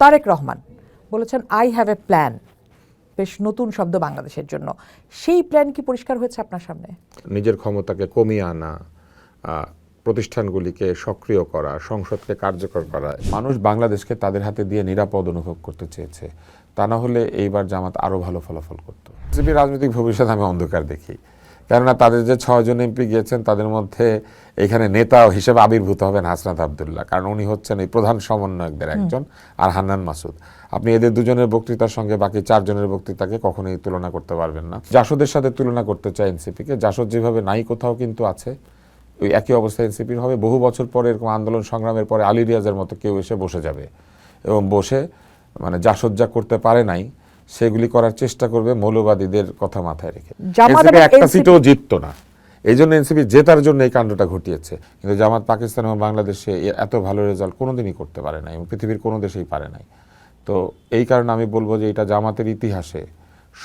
তারেক রহমান বলেছেন I have a plan, বেশ নতুন শব্দ বাংলাদেশের জন্য। সেই প্ল্যান কি পরিষ্কার হয়েছে আপনার সামনে? নিজের ক্ষমতাকে কমিয়ে আনা, প্রতিষ্ঠানগুলিকে সক্রিয় করা, সংসদকে কার্যকর করা। মানুষ বাংলাদেশকে তাদের হাতে দিয়ে নিরাপদ অনুভব করতে চেয়েছে, তা না হলে এইবার জামাত আরও ভালো ফলাফল করত। বিজেপির রাজনৈতিক ভবিষ্যৎ আমি অন্ধকার দেখি, কেননা তাদের যে 6 জন এমপি গিয়েছেন তাদের মধ্যে এখানে নেতা হিসেবে আবির্ভূত হবেন হাসনাত আবদুল্লাহ, কারণ উনি হচ্ছেন এই প্রধান সমন্বয়কদের একজন, আর হান্নান মাসুদ। আপনি এদের দুজনের বক্তৃতার সঙ্গে বাকি 4 জনের বক্তৃতাকে কখনোই তুলনা করতে পারবেন না। জাসদের সাথে তুলনা করতে চায় এনসিপিকে, জাসদ যেভাবে নাই কোথাও কিন্তু আছে, ওই একই অবস্থা এনসিপির হবে। বহু বছর পরে এরকম আন্দোলন সংগ্রামের পরে আলী রিয়াজের মতো কেউ এসে বসে যাবে এবং বসে মানে জাসদ যা করতে পারে নাই সেগুলি করার চেষ্টা করবে মৌলবাদীদের কথা মাথায় রেখে। একটা সিটও জিততো না, এই জন্য এনসিপি জেতার জন্য এই কাণ্ডটা ঘটিয়েছে। কিন্তু জামাত পাকিস্তান এবং বাংলাদেশে এত ভালো রেজাল্ট কোনোদিনই করতে পারে নাই এবং পৃথিবীর কোনো দেশেই পারে নাই। তো এই কারণে আমি বলবো যে এটা জামাতের ইতিহাসে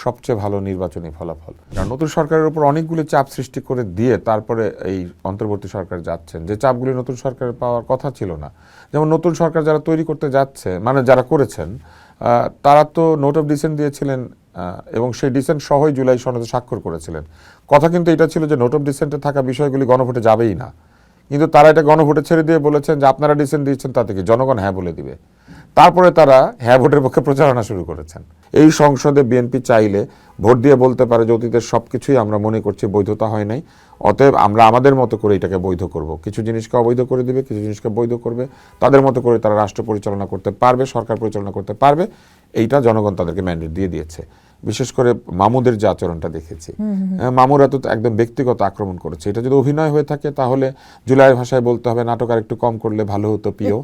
সবচেয়ে ভালো নির্বাচনী ফলাফল। কারণ নতুন সরকারের উপর অনেকগুলি চাপ সৃষ্টি করে দিয়ে তারপরে এই অন্তর্বর্তী সরকার যাচ্ছেন, যে চাপগুলি নতুন সরকারের পাওয়ার কথা ছিল না। যেমন নতুন সরকার যারা তৈরি করতে যাচ্ছে, মানে যারা করেছেন, তারা তো নোট অফ ডিসেন্ট দিয়েছিলেন এবং সেই ডিসেন্ট সহই জুলাই সনদে স্বাক্ষর করেছিলেন। কথা কিন্তু এটা ছিল যে নোট অফ ডিসেন্টে থাকা বিষয়গুলি গণভোটে যাবেই না, কিন্তু তারা এটা গণভোটে ছেড়ে দিয়ে বলেছেন যে আপনারা ডিসেন্ট দিয়েছেন তাতে কি জনগণ হ্যাঁ বলে দিবে। তারপরে তারা হ্যাঁ ভোটের পক্ষে প্রচারণা শুরু করেছেন। এই সংসদে বিএনপি চাইলে ভোট দিয়ে বলতে পারে যে অতীতের সব কিছুই আমরা মনে করছি বৈধতা হয় নাই, অতএব আমরা আমাদের মতো করে এটাকে বৈধ করব। কিছু জিনিসকে অবৈধ করে দিবে, কিছু জিনিসকে বৈধ করবে, তাদের মতো করে তারা রাষ্ট্র পরিচালনা করতে পারবে, সরকার পরিচালনা করতে পারবে। এইটা জনগণ তাদেরকে ম্যান্ডেট দিয়ে দিয়েছে। বিশেষ করে মামুদের যে আচরণটা দেখেছি, মামুরা তো একদম ব্যক্তিগত আক্রমণ করেছে। এটা যদি অভিনয় হয়ে থাকে তাহলে জুলাইয়ের ভাষায় বলতে হবে নাটক আর একটু কম করলে ভালো হতো প্রিয়।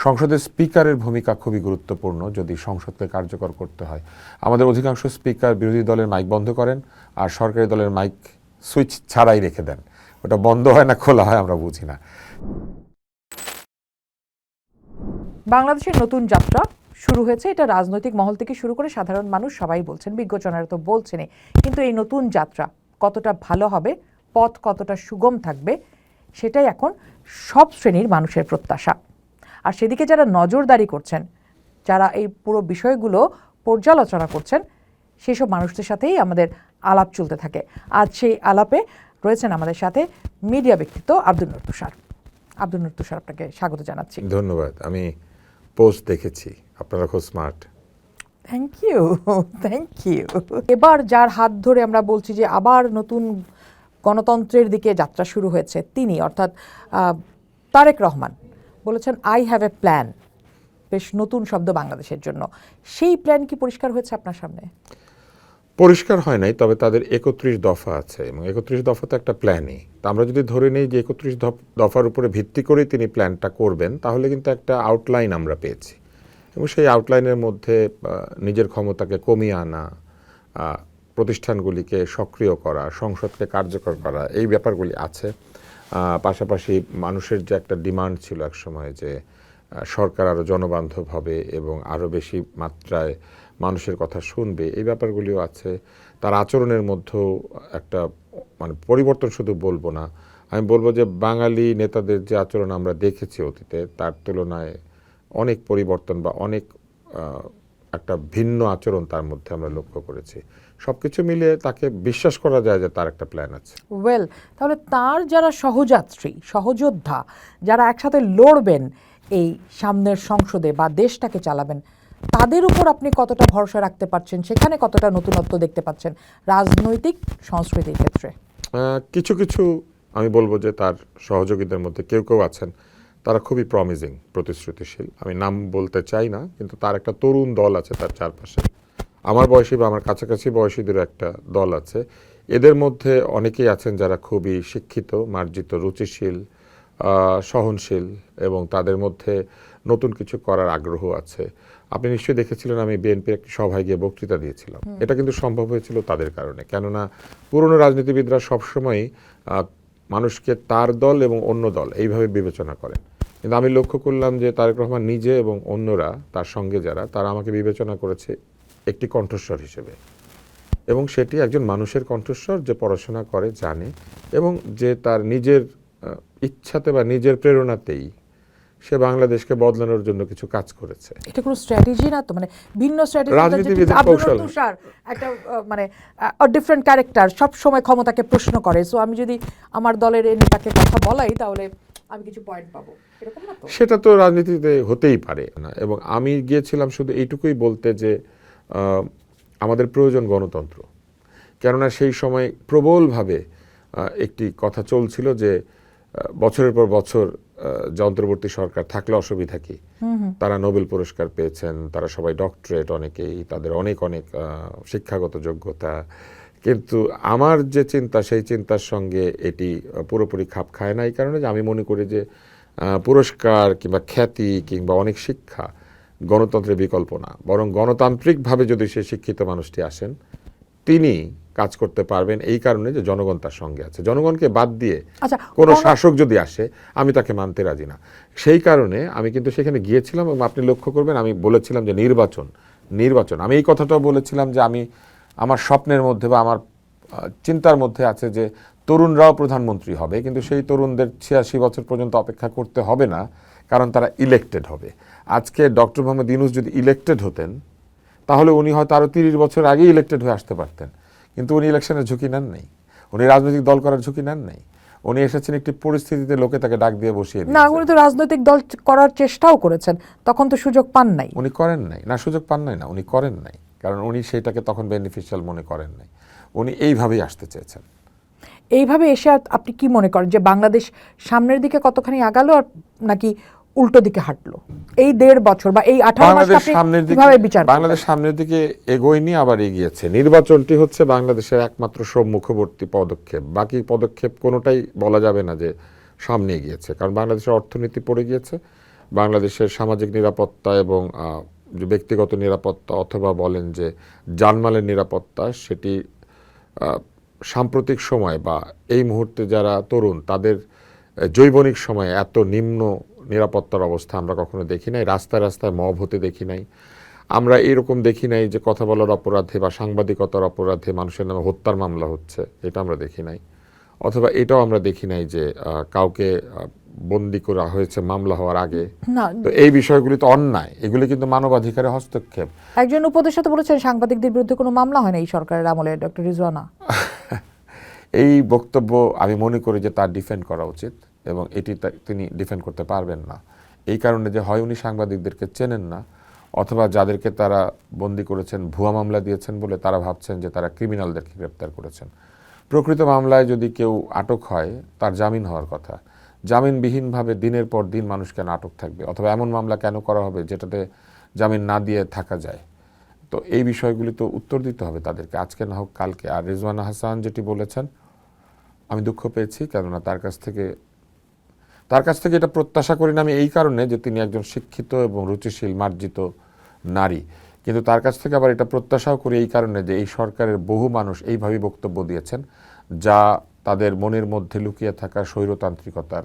সংসদের স্পিকারের ভূমিকা খুবই গুরুত্বপূর্ণ যদি সংসদকে কার্যকর করতে হয়। আমাদের অধিকাংশ স্পিকার বিরোধী দলের মাইক বন্ধ করেন আর সরকারি দলের মাইক সুইচ ছাড়াই রেখে দেন। ওটা বন্ধ হয় না খোলা হয় আমরা বুঝি না। বাংলাদেশের নতুন যাত্রা শুরু হয়েছে, এটা রাজনৈতিক মহল থেকে শুরু করে সাধারণ মানুষ সবাই বলছেন, বিজ্ঞজনেরা তো বলছেনই। কিন্তু এই নতুন যাত্রা কতটা ভালো হবে, পথ কতটা সুগম থাকবে, সেটাই এখন সব শ্রেণীর মানুষের প্রত্যাশা। আর সেদিকে যারা নজরদারি করছেন, যারা এই পুরো বিষয়গুলো পর্যালোচনা করছেন, সেসব মানুষদের সাথেই আমাদের আলাপ চলতে থাকে। আজ সেই আলাপে রয়েছেন আমাদের সাথে মিডিয়া ব্যক্তিত্ব আব্দুল নূর তুষার। আব্দুল নূর তুষার, আপনাকে স্বাগত জানাচ্ছি। ধন্যবাদ। আমি পোস্ট দেখেছি, আপনারা খুব smart. Thank you, thank you. এবার যার হাত ধরে আমরা বলছি যে আবার নতুন গণতন্ত্রের দিকে যাত্রা শুরু হয়েছে, তিনি অর্থাৎ তারেক রহমান বলেছেন আই হ্যাভ এ প্ল্যান, বেশ নতুন শব্দ বাংলাদেশের জন্য। সেই প্ল্যান কি পরিষ্কার হয়েছে আপনার সামনে? পরিষ্কার হয় নাই, তবে তাদের 31 দফা আছে এবং 31 দফা তো একটা প্ল্যানই। তা আমরা যদি ধরে নিই যে 31 দফার উপরে ভিত্তি করেই তিনি প্ল্যানটা করবেন, তাহলে কিন্তু একটা আউটলাইন আমরা পেয়েছি এবং সেই আউটলাইনের মধ্যে নিজের ক্ষমতাকে কমিয়ে আনা, প্রতিষ্ঠানগুলিকে সক্রিয় করা, সংসদকে কার্যকর করা, এই ব্যাপারগুলি আছে। পাশাপাশি মানুষের যে একটা ডিমান্ড ছিল এক সময় যে সরকার আরও জনবান্ধব হবে এবং আরও বেশি মাত্রায় মানুষের কথা শুনবে, এই ব্যাপারগুলিও আছে। তার আচরণের মধ্যেও একটা মানে পরিবর্তন শুধু বলবো না, আমি বলবো যে বাঙালি নেতাদের যে আচরণ আমরা দেখেছি অতীতে, তার তুলনায় অনেক পরিবর্তন বা অনেক একটা ভিন্ন আচরণ তার মধ্যে আমরা লক্ষ্য করেছি। সব কিছু মিলিয়ে তাকে বিশ্বাস করা যায় যে তার একটা প্ল্যান আছে। ওয়েল, তাহলে তার যারা সহযাত্রী, সহযোদ্ধা, যারা একসাথে লড়বেন এই সামনের সংসদে বা দেশটাকে চালাবেন, তাদের উপর আপনি কতটা ভরসা রাখতে পারছেন? সেখানে কতটা নতুনত্ব দেখতে পাচ্ছেন রাজনৈতিক সংস্কৃতির ক্ষেত্রে? কিছু কিছু আমি বলবো যে তার সহযোগীদের মধ্যে কেউ কেউ আছেন তারা খুবই প্রমিজিং, প্রতিশ্রুতিশীল। আমি নাম বলতে চাই না, কিন্তু তার একটা তরুণ দল আছে তার চারপাশে। আমার বয়সী বা আমার কাছাকাছি বয়সীদের একটা দল আছে। এদের মধ্যে অনেকেই আছেন যারা খুবই শিক্ষিত, মার্জিত, রুচিশীল, সহনশীল এবং তাদের মধ্যে নতুন কিছু করার আগ্রহ আছে। আপনি নিশ্চয়ই দেখেছিলেন আমি বিএনপির একটি সভায় গিয়ে বক্তৃতা দিয়েছিলাম। এটা কিন্তু সম্ভব হয়েছিল তাদের কারণে, কেননা পুরনো রাজনীতিবিদরা সবসময় মানুষকে তার দল এবং অন্য দল এইভাবে বিবেচনা করেন। কিন্তু আমি লক্ষ্য করলাম যে তারেক রহমান নিজে এবং অন্যরা তার সঙ্গে যারা, তারা আমাকে বিবেচনা করেছে একটি কণ্ঠস্বর হিসেবে, এবং সেটি একজন মানুষের কণ্ঠস্বর যে পড়াশোনা করে, জানে এবং যে তার নিজের ইচ্ছাতে বা নিজের প্রেরণাতেই সে বাংলাদেশকে বদলানোর জন্য কিছু কাজ করেছে। এটা কোনো স্ট্র্যাটেজি না তো, মানে ভিন্ন স্ট্র্যাটেজি, রাজনীতিবিদের কৌশল। তুষার একটা মানে ডিফারেন্ট ক্যারেক্টার, সব সময় ক্ষমতাকে প্রশ্ন করে, সো আমি যদি আমার দলের এই নেতাকে কথা বলাই তাহলে আমি কিছু পয়েন্ট পাবো, এরকম না তো? সেটা তো রাজনীতিতে হতেই পারে না। এবং আমি গিয়েছিলাম শুধু এইটুকুই বলতে যে আমাদের প্রয়োজন গণতন্ত্র। কেননা সেই সময় প্রবলভাবে একটি কথা চলছিল যে বছরের পর বছর যে অন্তর্বর্তী সরকার থাকলে অসুবিধা কি, তারা নোবেল পুরস্কার পেয়েছেন, তারা সবাই ডক্টরেট, অনেকেই তাদের অনেক অনেক শিক্ষাগত যোগ্যতা, কিন্তু আমার যে চিন্তা সেই চিন্তার সঙ্গে এটি পুরোপুরি খাপ খায় না। এই কারণে যে আমি মনে করি যে পুরস্কার কিংবা খ্যাতি কিংবা অনেক শিক্ষা গণতন্ত্রের বিকল্প না, বরং গণতান্ত্রিকভাবে যদি সে শিক্ষিত মানুষটি আসেন তিনি কাজ করতে পারবেন, এই কারণে যে জনগণ তার সঙ্গে আছে। জনগণকে বাদ দিয়ে কোনো শাসক যদি আসে আমি তাকে মানতে রাজি না। সেই কারণে আমি কিন্তু সেখানে গিয়েছিলাম এবং আপনি লক্ষ্য করবেন আমি বলেছিলাম যে নির্বাচন আমি এই কথাটাও বলেছিলাম যে আমি আমার স্বপ্নের মধ্যে বা আমার চিন্তার মধ্যে আছে যে তরুণরাও প্রধানমন্ত্রী হবে, কিন্তু সেই তরুণদের 86 বছর পর্যন্ত অপেক্ষা করতে হবে না, কারণ তারা ইলেক্টেড হবে। আজকে ডক্টর মোহাম্মদ ইউনূস যদি ইলেক্টেড হতেন তাহলে উনি হয়তো আরও 30 বছর আগেই ইলেক্টেড হয়ে আসতে পারতেন, কিন্তু উনি ইলেকশনের ঝুঁকি নেন নাই, উনি রাজনৈতিক দল করার ঝুঁকি নেন নাই। উনি এসেছেন একটি পরিস্থিতিতে লোকে তাকে ডাক দিয়ে বসিয়ে দিয়েছে। না, উনি তো রাজনৈতিক দল করার চেষ্টাও করেছেন, তখন তো সুযোগ পান নাই। উনি করেন নাই না, সুযোগ পান নাই না, উনি করেন নাই, কারণ উনি সেটাকে তখন বেনিফিশিয়াল মনে করেন নাই। উনি এইভাবেই আসতে চেয়েছেন। এইভাবে এসে আপনি কি মনে করেন যে বাংলাদেশ সামনের দিকে কতখানি আগালো আর নাকি উল্টো দিকে হাঁটলো এই 1.5 বছর বা এই 18 মাস? কিভাবে বিচার বাংলাদেশ সামনের দিকে এগোয়নি, আবার এগিয়েছে। নির্বাচনটি হচ্ছে বাংলাদেশের একমাত্র সম্মুখবর্তী পদক্ষেপ, বাকি পদক্ষেপ কোনোটাই বলা যাবে না যে সামনে এগিয়েছে, কারণ বাংলাদেশের অর্থনীতি পড়ে গিয়েছে, বাংলাদেশের সামাজিক নিরাপত্তা এবং যে ব্যক্তিগত নিরাপত্তা অথবা বলেন যে জানমালের নিরাপত্তা, সেটি সাম্প্রতিক সময় বা এই মুহূর্তে যারা তরুণ তাদের জৈবনিক সময়ে এত নিম্ন নিরাপত্তার অবস্থা আমরা কখনো দেখি নাই। রাস্তায় রাস্তায় মব হতে দেখি নাই আমরা, এরকম দেখি নাই যে কথা বলার অপরাধে বা সাংবাদিকতার অপরাধে মানুষের নামে হত্যার মামলা হচ্ছে, এটা আমরা দেখি নাই। অথবা এটাও আমরা দেখি নাই যে কাউকে বন্দি করা হয়েছে মামলা হওয়ার আগে। তো এই বিষয়গুলি তো অন্যায়, এগুলি কিন্তু মানবাধিকারের হস্তক্ষেপ। একজন উপদেষ্টা তো বলেছেন সাংবাদিকদের বিরুদ্ধে কোনো মামলা হয় না এই সরকারের আমলে, ডক্টর রিজওয়ানা। এই বক্তব্য আমি মনে করি যে তার ডিফেন্ড করা উচিত, এবং এটি তিনি ডিফেন্ড করতে পারবেন না। এই কারণে যে হয় উনি সাংবাদিকদেরকে চেনেন না, অথবা যাদেরকে তারা বন্দি করেছেন ভুয়া মামলা দিয়েছেন বলে তারা ভাবছেন যে তারা ক্রিমিনালদেরকে গ্রেপ্তার করেছেন। প্রকৃত মামলায় যদি কেউ আটক হয় তার জামিন হওয়ার কথা। জামিনবিহীনভাবে দিনের পর দিন মানুষ কেন আটক থাকবে, অথবা এমন মামলা কেন করা হবে যেটাতে জামিন না দিয়ে থাকা যায়? তো এই বিষয়গুলি তো উত্তর দিতে হবে তাদেরকে, আজকে না হোক কালকে। আর রিজওয়ানা হাসান যেটি বলেছেন আমি দুঃখ পেয়েছি, কেননা তার কাছ থেকে এটা প্রত্যাশা করি না আমি এই কারণে যে তিনি একজন শিক্ষিত এবং রুচিশীল মার্জিত নারী, কিন্তু তার কাছ থেকে আবার এটা প্রত্যাশাও করি এই কারণে যে এই সরকারের বহু মানুষ এইভাবেই বক্তব্য দিয়েছেন যা তাদের মনের মধ্যে লুকিয়ে থাকা স্বৈরতান্ত্রিকতার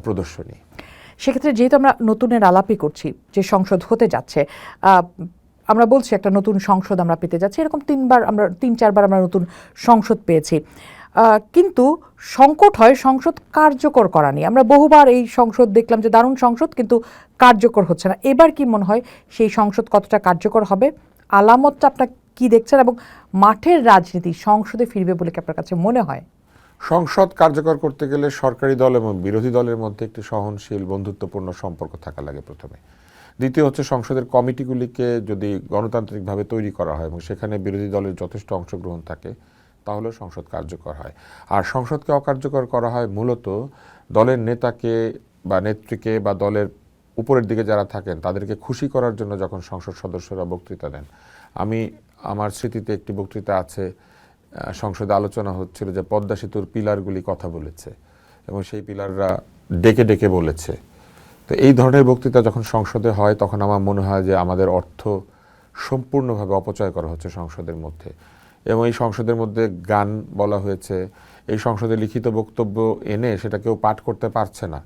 প্রদর্শনী। সেক্ষেত্রে যেহেতু আমরা নতুনের আলাপই করছি, যে সংসদ হতে যাচ্ছে, আমরা বলছি একটা নতুন সংসদ আমরা পেতে যাচ্ছি, এরকম 3-4বার আমরা নতুন সংসদ পেয়েছি, কিন্তু সংকট হয় সংসদ কার্যকর করা নিয়ে। আমরা বহুবার এই সংসদ দেখলাম যে দারুণ সংসদ, কিন্তু কার্যকর হচ্ছে না। এবার কি মনে হয় সেই সংসদ কতটা কার্যকর হবে? আলামতটা আপনার কি দেখছেন, এবং মাঠের রাজনীতি সংসদে ফিরবে বলে কি আপনার কাছে মনে হয়? সংসদ কার্যকর করতে গেলে সরকারি দল এবং বিরোধী দলের মধ্যে একটি সহনশীল বন্ধুত্বপূর্ণ সম্পর্ক থাকা লাগে প্রথমে। দ্বিতীয় হচ্ছে সংসদের কমিটিগুলিকে যদি গণতান্ত্রিকভাবে তৈরি করা হয় এবং সেখানে বিরোধী দলের যথেষ্ট অংশগ্রহণ থাকে তাহলে সংসদ কার্যকর হয়। আর সংসদকে অকার্যকর করা হয় মূলত দলের নেতাকে বা নেত্রীকে বা দলের উপরের দিকে যারা থাকেন তাদেরকে খুশি করার জন্য যখন সংসদ সদস্যরা বক্তৃতা দেন। আমার স্মৃতিতে একটি বক্তৃতা আছে, সংসদে আলোচনা হচ্ছিল যে পদ্মা সেতুর পিলারগুলি কথা বলেছে এবং সেই পিলাররা ডেকে ডেকে বলেছে। তো এই ধরনের বক্তৃতা যখন সংসদে হয় তখন আমার মনে হয় যে আমাদের অর্থ সম্পূর্ণভাবে অপচয় করা হচ্ছে সংসদের মধ্যে। এবং এই সংসদের মধ্যে গান বলা হয়েছে, এই সংসদে লিখিত বক্তব্য এনে সেটা কেউ পাঠ করতে পারছে না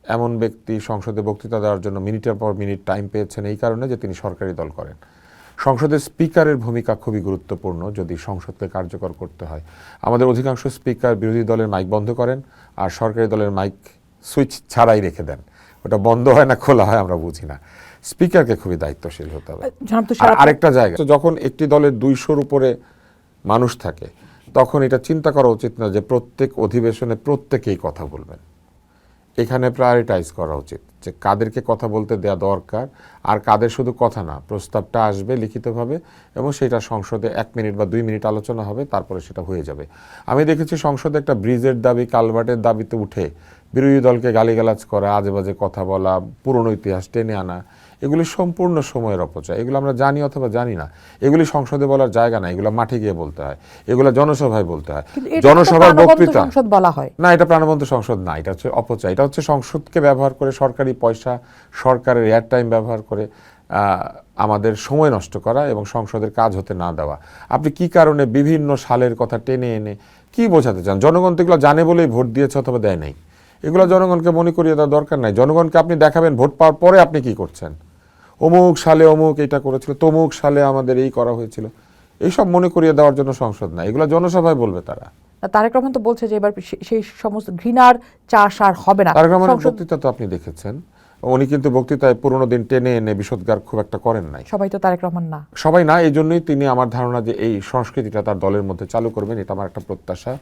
এমন ব্যক্তি সংসদে বক্তৃতা দেওয়ার জন্য মিনিটের পর মিনিট টাইম পেয়েছেন এই কারণে যে তিনি সরকারি দল করেন। সংসদের স্পিকারের ভূমিকা খুবই গুরুত্বপূর্ণ যদি সংসদকে কার্যকর করতে হয়। আমাদের অধিকাংশ স্পিকার বিরোধী দলের মাইক বন্ধ করেন আর সরকারি দলের মাইক সুইচ ছাড়াই রেখে দেন, ওটা বন্ধ হয় না খোলা হয় আমরা বুঝি না। স্পিকারকে খুবই দায়িত্বশীল হতে হবে। জনাব তুষার, আর আরেকটা জায়গা, যখন একটি দলের 200-র উপরে মানুষ থাকে তখন এটা চিন্তা করা উচিত না যে প্রত্যেক অধিবেশনে প্রত্যেকেই কথা বলবেন। এখানে প্রায়োরিটাইজ করা উচিত যে কাদেরকে কথা বলতে দেওয়া দরকার, আর কাদের শুধু কথা না, প্রস্তাবটা আসবে লিখিতভাবে এবং সেটা সংসদে 1 মিনিট বা 2 মিনিট আলোচনা হবে, তারপরে সেটা হয়ে যাবে। আমি দেখেছি সংসদে একটা ব্রিজের দাবি, কালভার্টের দাবিতে উঠে বিরোধী দলকে গালিগালাজ করা, আজেবাজে কথা বলা, পুরনো ইতিহাস টেনে আনা, এগুলি সম্পূর্ণ সময়ের অপচয়। এগুলো আমরা জানি অথবা জানি না, এগুলি সংসদে বলার জায়গা না, এগুলো মাঠে গিয়ে বলতে হয়, এগুলো জনসভায় বলতে হয়। জনসভার বক্তৃতা সংসদ বলা হয় না, এটা প্রাণবন্ত সংসদ না, এটা হচ্ছে অপচয়। এটা হচ্ছে সংসদকে ব্যবহার করে সরকারি পয়সা, সরকারের এয়ার টাইম ব্যবহার করে আমাদের সময় নষ্ট করা এবং সংসদের কাজ হতে না দেওয়া। আপনি কি কারণে বিভিন্ন সালের কথা টেনে এনে কি বোঝাতে চান? জনগণ তো এগুলো জানে বলেই ভোট দিয়েছে অথবা দেয় নাই। এগুলো জনগণকে মনে করিয়ে দেওয়ার দরকার নাই। জনগণকে আপনি দেখাবেন ভোট পাওয়ার পরে আপনি কি করছেন, অমুক সালে অমুক এটা করেছিল, তমুক সালে আমাদের এই করা হয়েছিল, এইসব মনে করিয়ে দেওয়ার জন্য সংসদ না, এগুলো জনসভায় বলবে তারা। তারেক রহমান তো বলছে যে এবার সেই সমস্ত ঘৃণার চাষ আর হবে না। তারেক রহমানের বক্তৃতা তো আপনি দেখেছেন, উনি কিন্তু বক্তৃতায় পুরোনো দিন টেনে এনে বিষোদ্গার খুব একটা করেন নাই। সবাই তো তারেক রহমান না, সবাই না, এই জন্যই তিনি আমার ধারণা যে এই সংস্কৃতিটা তার দলের মধ্যে চালু করবেন, এটা আমার একটা প্রত্যাশা।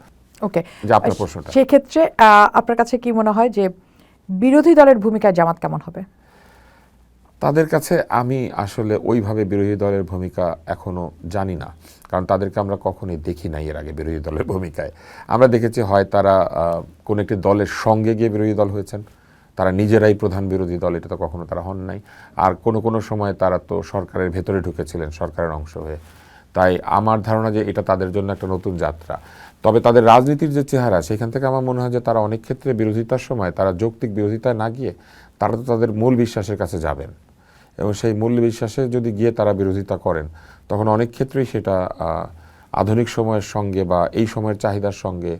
ওকে, যে আপনার প্রশ্নটা, সেক্ষেত্রে আপনার কাছে কি মনে হয় যে বিরোধী দলের ভূমিকায় জামাত কেমন হবে? তাদের কাছে আমি আসলে ওইভাবে বিরোধী দলের ভূমিকা এখনো জানি না, কারণ তাদেরকে আমরা কখনোই দেখি নাই এর আগে বিরোধী দলের ভূমিকায়। আমরা দেখেছি হয় তারা কোন একটি দলের সঙ্গে গিয়ে বিরোধী দল হয়েছেন, তারা নিজেরাই প্রধান বিরোধী দল, এটা তো কখনো তারা হন নাই। আর কোনো সময় তারা তো সরকারের ভেতরে ঢুকেছিলেন সরকারের অংশ হয়ে। তাই আমার ধারণা যে এটা তাদের জন্য একটা নতুন যাত্রা। তবে তাদের রাজনীতির যে চেহারা, সেখান থেকে আমার মনে হয় যে তারা অনেক ক্ষেত্রে বিরোধিতার সময় তারা যৌক্তিক বিরোধিতায় না গিয়ে তারা তো তাদের মূল বিশ্বাসের কাছে যাবেন, এবং সেই মূল বিশ্বাসে যদি গিয়ে তারা বিরোধিতা করেন তখন অনেক ক্ষেত্রেই সেটা আধুনিক সময়ের সঙ্গে বা এই সময়ের চাহিদার সঙ্গে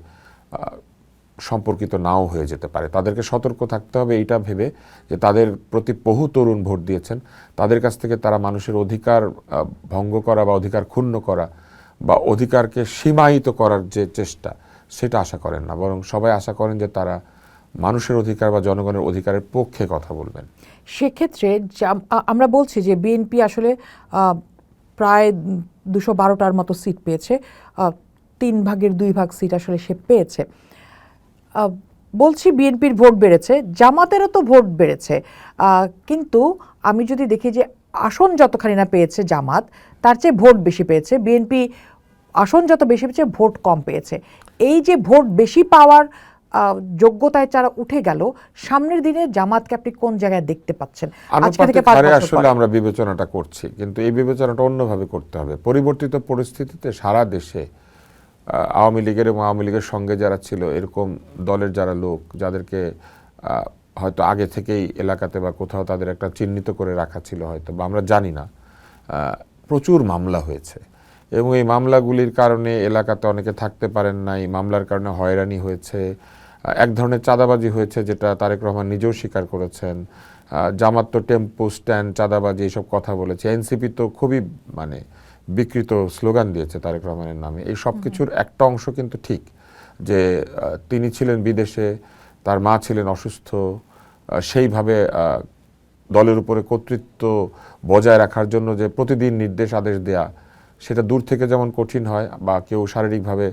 সম্পর্কিত নাও হয়ে যেতে পারে। তাদেরকে সতর্ক থাকতে হবে এইটা ভেবে যে তাদের প্রতি বহু তরুণ ভোট দিয়েছেন, তাদের কাছ থেকে তারা মানুষের অধিকার ভঙ্গ করা বা অধিকার ক্ষুণ্ণ করা বা অধিকারকে সীমায়িত করার যে চেষ্টা, সেটা আশা করেন না, বরং সবাই আশা করেন যে তারা মানুষের অধিকার বা জনগণের অধিকারের পক্ষে কথা বলবেন। সেক্ষেত্রে আমরা বলছি যে বিএনপি আসলে প্রায় 212টার মতো সিট পেয়েছে, 3 ভাগের 2 ভাগ সিট আসলে সে পেয়েছে। বলছি বিএনপির ভোট বেড়েছে, জামাতেরও তো ভোট বেড়েছে, কিন্তু আমি যদি দেখি যে আসন যতখানি না পেয়েছে জামাত, তার চেয়ে ভোট বেশি পেয়েছে বিএনপি। আসন যত বেশি পেয়েছে ভোট কম পেয়েছে। এই যে ভোট বেশি পাওয়ার যোগ্যতায় যারা উঠে গেল, সামনের দিনে জামাতকে আপনি কোন জায়গায় দেখতে পাচ্ছেন? আজকে থেকে 5 বছর আসলে আমরা বিবেচনাটা করছি, কিন্তু এই বিবেচনাটা অন্যভাবে করতে হবে। পরিবর্তিত পরিস্থিতিতে সারা দেশে আওয়ামী লীগের এবং আওয়ামী লীগের সঙ্গে যারা ছিল এরকম দলের যারা লোক, যাদেরকে হয়তো আগে থেকেই এলাকাতে বা কোথাও তাদের একটা চিহ্নিত করে রাখা ছিল হয়তো, বা আমরা জানি না, প্রচুর মামলা হয়েছে এবং এই মামলাগুলির কারণে এলাকাতে অনেকে থাকতে পারেন নাই, মামলার কারণে হয়রানি হয়েছে, এক ধরনের চাঁদাবাজি হয়েছে, যেটা তারেক রহমান নিজেও স্বীকার করেছেন। জামাত তো টেম্পো স্ট্যান্ড, চাঁদাবাজি এইসব কথা বলেছে। এনসিপি তো খুবই বিকৃত স্লোগান দিয়েছে তারেক রহমানের নামে। এই সব কিছুর একটা অংশ কিন্তু ঠিক, যে তিনি ছিলেন বিদেশে, তার মা ছিলেন অসুস্থ, সেইভাবে দলের উপরে কর্তৃত্ব বজায় রাখার জন্য যে প্রতিদিন নির্দেশ আদেশ দেয়া, সেটা দূর থেকে যেমন কঠিন হয়, বা কেউ শারীরিকভাবে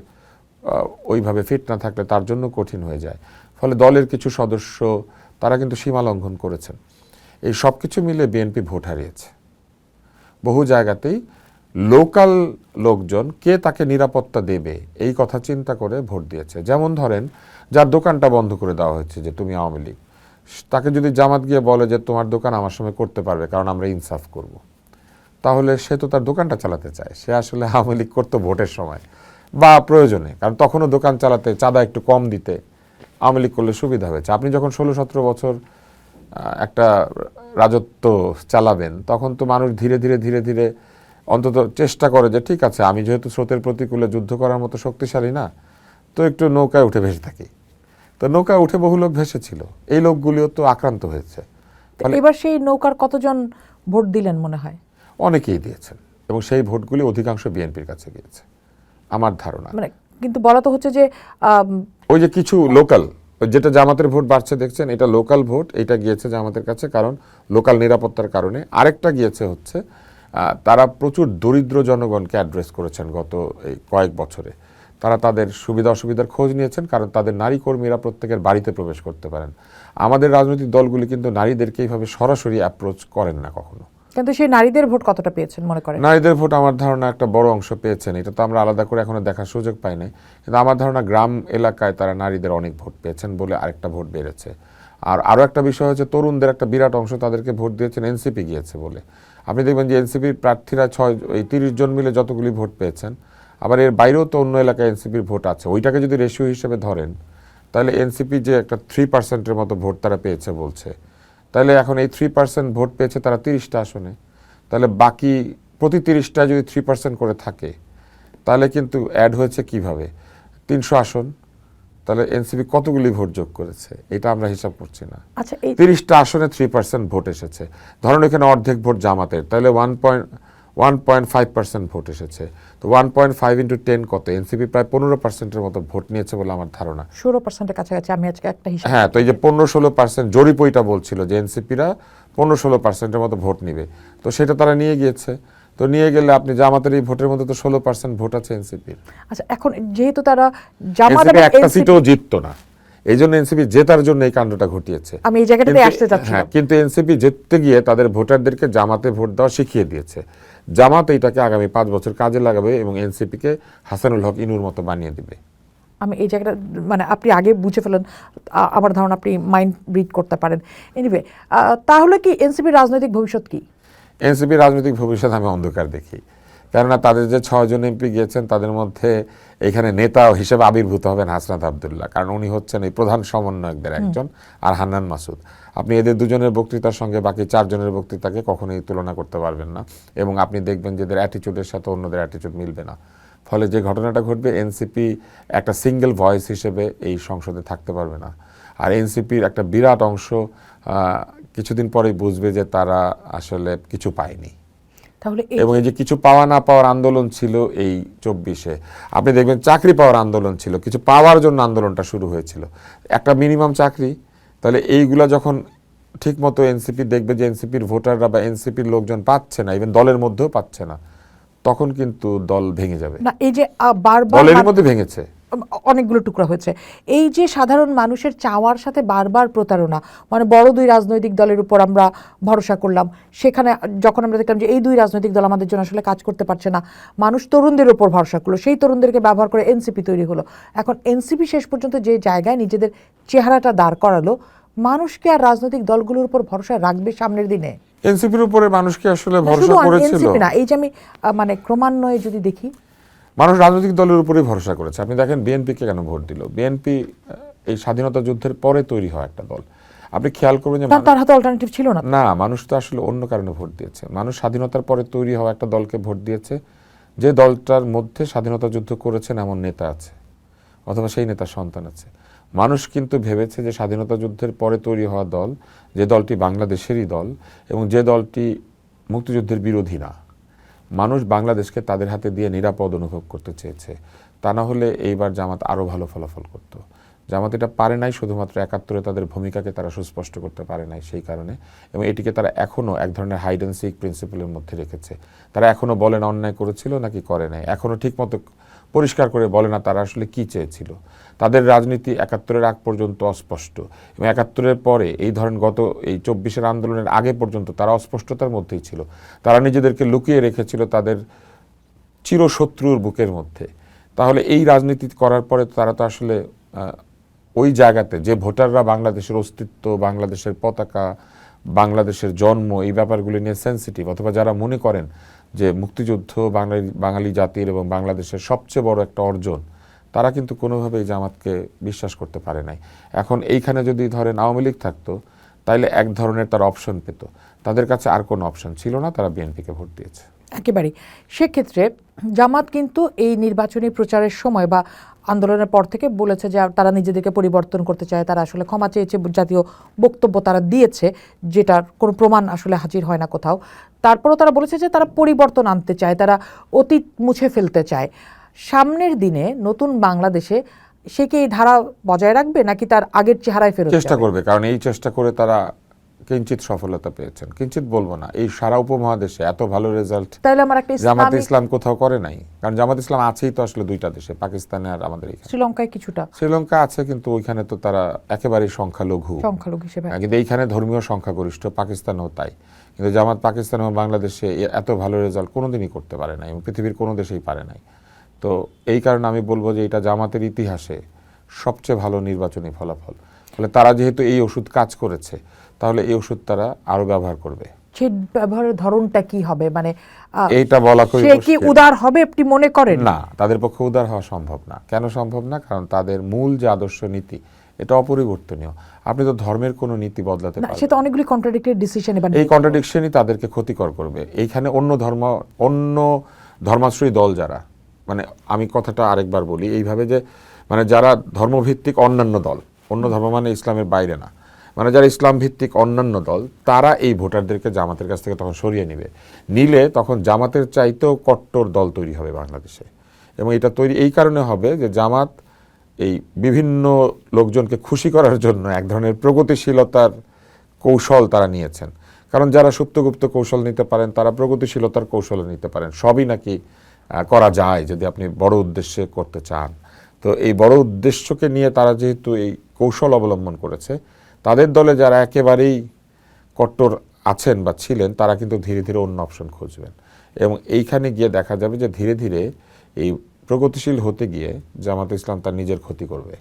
ওইভাবে ফিট না থাকলে তার জন্য কঠিন হয়ে যায়। ফলে দলের কিছু সদস্য তারা কিন্তু সীমা লঙ্ঘন করেছেন। এই সব কিছু মিলে বিএনপি ভোট হারিয়েছে। বহু জায়গাতেই লোকাল লোকজন কে তাকে নিরাপত্তা দেবে এই কথা চিন্তা করে ভোট দিয়েছে। যেমন ধরেন, যার দোকানটা বন্ধ করে দেওয়া হয়েছে যে তুমি আওয়ামী লীগ, তাকে যদি জামাত গিয়ে বলে যে তোমার দোকান আমার সঙ্গে করতে পারবে কারণ আমরা ইনসাফ করব, তাহলে সে তো তার দোকানটা চালাতে চায়। সে আসলে আওয়ামী লীগ করতো ভোটের সময় বা প্রয়োজনে, কারণ তখনও দোকান চালাতে চাঁদা একটু কম দিতে আওয়ামী লীগ করলে সুবিধা হয়েছে। আপনি যখন 16-17 বছর একটা রাজত্ব চালাবেন, তখন তো মানুষ ধীরে ধীরে ধীরে ধীরে অন্তত চেষ্টা করে যে ঠিক আছে, আমি যেহেতু স্রোতের প্রতিকূলে যুদ্ধ করার মতো শক্তিশালী না, তো একটু নৌকায় উঠে ভেসে থাকি। তো নৌকায় উঠে বহু লোক ভেসেছিল, এই লোকগুলিও তো আক্রান্ত হয়েছে। এবার সেই নৌকার কতজন ভোট দিলেন মনে হয়? অনেকেই দিয়েছেন, এবং সেই ভোটগুলি অধিকাংশ বিএনপির কাছে গিয়েছে আমার ধারণা। মানে কিন্তু বলা তো হচ্ছে যে ওই যে কিছু লোকাল ওই যেটা জামাতের ভোট বাড়ছে দেখছেন, এটা লোকাল ভোট, এটা গিয়েছে জামাতের কাছে কারণ লোকাল নিরাপত্তার কারণে। আরেকটা গিয়েছে হচ্ছে তারা প্রচুর দরিদ্র জনগণকে অ্যাড্রেস করেছেন গত এই কয়েক বছরে। তারা তাদের সুবিধা অসুবিধার খোঁজ নিয়েছেন কারণ তাদের নারী কর্মীরা প্রত্যেকের বাড়িতে প্রবেশ করতে পারেন। আমাদের রাজনৈতিক দলগুলি কিন্তু নারীদেরকে এইভাবে সরাসরি অ্যাপ্রোচ করেন না কখনো। কিন্তু সেই নারীদের ভোট কতটা পেয়েছেন মনে করেন? নারীদের ভোট আমার ধারণা একটা বড় অংশ পেয়েছেন, এটা তো আমরা আলাদা করে এখনো দেখার সুযোগ পাই নাই, কিন্তু আমার ধারণা গ্রাম এলাকায় তারা নারীদের অনেক ভোট পেয়েছেন বলে আরেকটা ভোট বেড়েছে। আর আরও একটা বিষয় হচ্ছে তরুণদের একটা বিরাট অংশ তাদেরকে ভোট দিয়েছেন এনসিপি গিয়েছে বলে। আপনি দেখবেন যে এনসিপির প্রার্থীরা 30 জন মিলে যতগুলি ভোট পেয়েছেন, আবার এর বাইরেও তো অন্য এলাকায় এনসিপির ভোট আছে, ওইটাকে যদি রেশিও হিসেবে ধরেন তাহলে এনসিপি যে একটা 3%-এর মতো ভোট তারা পেয়েছে বলছে, তাহলে এখন এই 3% ভোট পেয়েছে তারা 30টা আসনে, তাহলে বাকি প্রতি 30টা যদি 3% করে থাকে তাহলে কিন্তু অ্যাড হয়েছে কিভাবে 300 আসন, তাহলে এনসিপি কতগুলি ভোট যোগ করেছে এটা আমরা হিসাব করছি না। আচ্ছা, এই 30টা আসনে 3% ভোট এসেছে, ধরুন এখানে অর্ধেক ভোট জামাতের, তাহলে 1.5% ভোট এসেছে, তো 1.5 into 10 কত? এনসিপি প্রায় 15%-এর মতো ভোট নিয়েছে বলে আমার ধারণা। 16%-এর কাছাকাছি আমি আজকে একটা হিসাব। হ্যাঁ, তো এই যে 15-16% জরিপ ওইটা বলছিল যে এনসিপিরা 15-16%-এর মতো ভোট নিবে, তো সেটা তারা নিয়ে গিয়েছে। তো নিয়ে গেলে আপনি জামাতের এই ভোটের মধ্যে তো 16% ভোট আছে এনসিপির। আচ্ছা, এখন যেহেতু তারা জামাত এনসিপি এবং একটা NCP সিটও জিততো না, এই জন্য এনসিপি জেতার জন্য এই কাণ্ডটা ঘটিয়েছে। আমি এই জায়গাটাতে আসতে চাচ্ছি। হ্যাঁ, কিন্তু এনসিপি জিততে গিয়ে তাদের ভোটারদেরকে জামাতে ভোট দেওয়া শিখিয়ে দিয়েছে। জামাত এইটাকে আগামী 5 বছর কাজে লাগাবে এবং এনসিপিকে হাসানুল হক ইনুর মতো বানিয়ে দিবে। আমি এই জায়গাটা মানে আপনি আগে বুঝে ফেলেন, আমার ধারণা আপনি মাইন্ড রিড করতে পারেন। এনিওয়ে, তাহলে কি এনসিপির রাজনৈতিক ভবিষ্যৎ কি? এনসিপির রাজনৈতিক ভবিষ্যৎ আমি অন্ধকার দেখি, কেননা তাদের যে 6 জন এমপি গিয়েছেন তাদের মধ্যে এখানে নেতা হিসেবে আবির্ভূত হবেন হাসনাত আব্দুল্লাহ, কারণ উনি হচ্ছেন এই প্রধান সমন্বয়কদের একজন, আর হান্নান মাসুদ। আপনি এদের দুজনের বক্তৃতার সঙ্গে বাকি 4 জনের বক্তৃতাকে কখনোই তুলনা করতে পারবেন না, এবং আপনি দেখবেন যে এদের অ্যাটিচিউডের সাথে অন্যদের অ্যাটিচিউড মিলবে না। ফলে যে ঘটনাটা ঘটবে, এনসিপি একটা সিঙ্গেল ভয়েস হিসেবে এই সংসদে থাকতে পারবে না। আর এনসিপির একটা বিরাট অংশ কিছুদিন পরেই বুঝবে যে তারা আসলে কিছু পায়নি। তাহলে এবং এই যে কিছু পাওয়া না পাওয়ার আন্দোলন ছিল এই 24-এ, আপনি দেখবেন চাকরি পাওয়ার আন্দোলন ছিল, কিছু পাওয়ার জন্য আন্দোলনটা শুরু হয়েছিল, একটা মিনিমাম চাকরি। তাহলে এইগুলা যখন ঠিক মতো এনসিপি দেখবে যে এনসিপির ভোটাররা বা এনসিপির লোকজন পাচ্ছে না, ইভেন দলের মধ্যেও পাচ্ছে না, তখন কিন্তু দল ভেঙে যাবে। না, এই যে বারবার দলের মধ্যে ভেঙেছে, অনেকগুলো টুকরা হয়েছে, এই যে সাধারণ মানুষের চাওয়ার সাথে বারবার প্রতারণা, মানে বড় 2 রাজনৈতিক দলের উপর আমরা ভরসা করলাম, সেখানে যখন আমরা দেখলাম যে এই 2 রাজনৈতিক দল আমাদের জন্য আসলে কাজ করতে পারছে না, মানুষ তরুণদের উপর ভরসা করলো, সেই তরুণদেরকে ব্যবহার করে এনসিপি তৈরি হলো। এখন এনসিপি শেষ পর্যন্ত যে জায়গায় নিজেদের চেহারাটা দাঁড় করালো, মানুষকে আর রাজনৈতিক দলগুলোর উপর ভরসা রাখবে সামনের দিনে? এনসিপির উপরে মানুষকে আসলে ভরসা শুধু করেছিল এনসিপি না, এই যে আমি মানে ক্রমান্বয়ে যদি দেখি, মানুষ রাজনৈতিক দলের উপরেই ভরসা করেছে। আপনি দেখেন বিএনপিকে কেন ভোট দিল, বিএনপি এই স্বাধীনতা যুদ্ধের পরে তৈরি হয় একটা দল। আপনি খেয়াল করবেন যে তার হাতে অল্টারনেটিভ ছিল না। না, মানুষ তো আসলে অন্য কারণে ভোট দিয়েছে। মানুষ স্বাধীনতার পরে তৈরি হওয়া একটা দলকে ভোট দিয়েছে, যে দলটার মধ্যে স্বাধীনতা যুদ্ধ করেছেন এমন নেতা আছে অথবা সেই নেতার সন্তান আছে। মানুষ কিন্তু ভেবেছে যে স্বাধীনতা যুদ্ধের পরে তৈরি হওয়া দল, যে দলটি বাংলাদেশেরই দল এবং যে দলটি মুক্তিযুদ্ধের বিরোধী না, মানুষ বাংলাদেশকে তাদের হাতে দিয়ে নিরাপদ অনুভব করতে চেয়েছে। তা না হলে এইবার জামাত আরও ভালো ফলাফল করত। জামাত এটা পারে নাই, শুধুমাত্র 71-এ তাদের ভূমিকাকে তারা সুস্পষ্ট করতে পারে নাই সেই কারণে, এবং এটিকে তারা এখনও এক ধরনের হাইড অ্যান্ড সিক প্রিন্সিপালের মধ্যে রেখেছে। তারা এখনও বলে না অন্যায় করেছিল নাকি করে নাই, এখনও ঠিকমতো পরিষ্কার করে বলে না তারা আসলে কী চেয়েছিল। তাদের রাজনীতি 71-এর আগ পর্যন্ত অস্পষ্ট, এবং 71-এর পরে এই ধরেন গত এই 24-এর আন্দোলনের আগে পর্যন্ত তারা অস্পষ্টতার মধ্যেই ছিল। তারা নিজেদেরকে লুকিয়ে রেখেছিল তাদের চিরশত্রুর বুকের মধ্যে। তাহলে এই রাজনীতি করার পরে তারা তো আসলে ওই জায়গাতে যে ভোটাররা বাংলাদেশের অস্তিত্ব, বাংলাদেশের পতাকা, বাংলাদেশের জন্ম, এই ব্যাপারগুলি নিয়ে সেন্সিটিভ, অথবা যারা মনে করেন যে মুক্তিযুদ্ধ বাঙালি জাতির এবং বাংলাদেশের সবচেয়ে বড় একটা অর্জন, তারা কিন্তু কোনোভাবেই জামাতকে বিশ্বাস করতে পারে নাই। এখন এইখানে যদি ধরেন আওয়ামী লীগ থাকতো, তাইলে এক ধরনের তার অপশন পেত, তাদের কাছে আর কোনো অপশন ছিল না, তারা বিএনপিকে ভোট দিয়েছে। একেবারেই। সেক্ষেত্রে জামাত কিন্তু এই নির্বাচনী প্রচারের সময় বা আন্দোলনের পর থেকে বলেছে যে তারা নিজেদেরকে পরিবর্তন করতে চায়, তারা আসলে ক্ষমা চেয়েছে, জাতীয় বক্তব্য তারা দিয়েছে, যেটার কোনো প্রমাণ আসলে হাজির হয় না কোথাও। তারপরও তারা বলেছে যে তারা পরিবর্তন আনতে চায়, তারা অতীত মুছে ফেলতে চায়। সামনের দিনে নতুন বাংলাদেশে সে কি এই ধারা বজায় রাখবে নাকি তার আগের চেহারায় ফেরত চেষ্টা যাবে? করবে, কারণ এই চেষ্টা করে তারা কিঞ্চিত সফলতা পেয়েছেন। কিঞ্চিত বলবো না, এই সারা উপমহাদেশে এত ভালো রেজাল্ট তাহলে আমার একটা জামাত ইসলামিক ইসলাম কোথাও করে নাই। কারণ জামাত ইসলাম আছেই তো আসলে দুইটা দেশে, পাকিস্তানে আর আমাদের এখানে। শ্রীলঙ্কায় কিছুটা শ্রীলঙ্কা আছে, কিন্তু ওইখানে তো তারা একেবারেই সংখ্যালঘু, সংখ্যালঘু হিসেবে। কিন্তু এইখানে ধর্মীয় সংখ্যাগরিষ্ঠ, পাকিস্তানেও তাই। কিন্তু জামাত পাকিস্তান এবং বাংলাদেশে এত ভালো রেজাল্ট কোনোদিনই করতে পারে নাই এবং পৃথিবীর কোনো দেশেই পারে নাই। তো এই কারণে আমি বলবো যে এটা জামাতের ইতিহাসে সবচেয়ে ভালো নির্বাচনী ফলাফল। ফলে তারা যেহেতু এই ওষুধ কাজ করেছে, তাহলে এই ওষুধ তারা আরো ব্যবহার করবে। সেই ব্যবহারের ধরনটা কি হবে, মানে এইটা বলা খুবই সে কি মুশকিল। উদার হবে আপনি মনে করেন? না, তাদের পক্ষে উদার হওয়া সম্ভব না। কেন সম্ভব না? কারণ তাদের মূল যে আদর্শ নীতি এটা অপরিবর্তনীয়। আপনি তো ধর্মের কোনো নীতি বদলাতে না, পারবেন সে তো অনেকগুলি কন্ট্রাডিক্টরি ডিসিশন। এই কন্ট্রাডিকশনই তাদেরকে ক্ষতিকর করবে। এইখানে অন্য ধর্মাশ্রয়ী দল যারা, মানে আমি কথাটা আরেকবার বলি এইভাবে যে মানে যারা ধর্মভিত্তিক অন্যান্য দল, অন্য ধর্ম মানে ইসলামের বাইরে না, মানে যারা ইসলাম ভিত্তিক অন্যান্য দল, তারা এই ভোটারদেরকে জামাতের কাছ থেকে তখন সরিয়ে নিলে তখন জামাতের চাইতেও কট্টর দল তৈরি হবে বাংলাদেশে। এবং এটা তৈরি এই কারণে হবে যে জামাত এই বিভিন্ন লোকজনকে খুশি করার জন্য এক ধরনের প্রগতিশীলতার কৌশল তারা নিয়েছেন। কারণ যারা সুপ্তগুপ্ত কৌশল নিতে পারেন তারা প্রগতিশীলতার কৌশল নিতে পারেন। সবই নাকি করা যায় যদি আপনি বড় উদ্দেশ্যে করতে চান। তো এই বড় উদ্দেশ্যকে নিয়ে তারা যেহেতু এই কৌশল অবলম্বন করেছে, তাদের দলে যারা একেবারেই কট্টর আছেন বা ছিলেন তারা কিন্তু ধীরে ধীরে অন্য অপশন খুঁজবেন। এবং এইখানে গিয়ে দেখা যাবে যে ধীরে ধীরে এই প্রগতিশীল হতে গিয়ে জামাত ইসলাম তার নিজের ক্ষতি করবে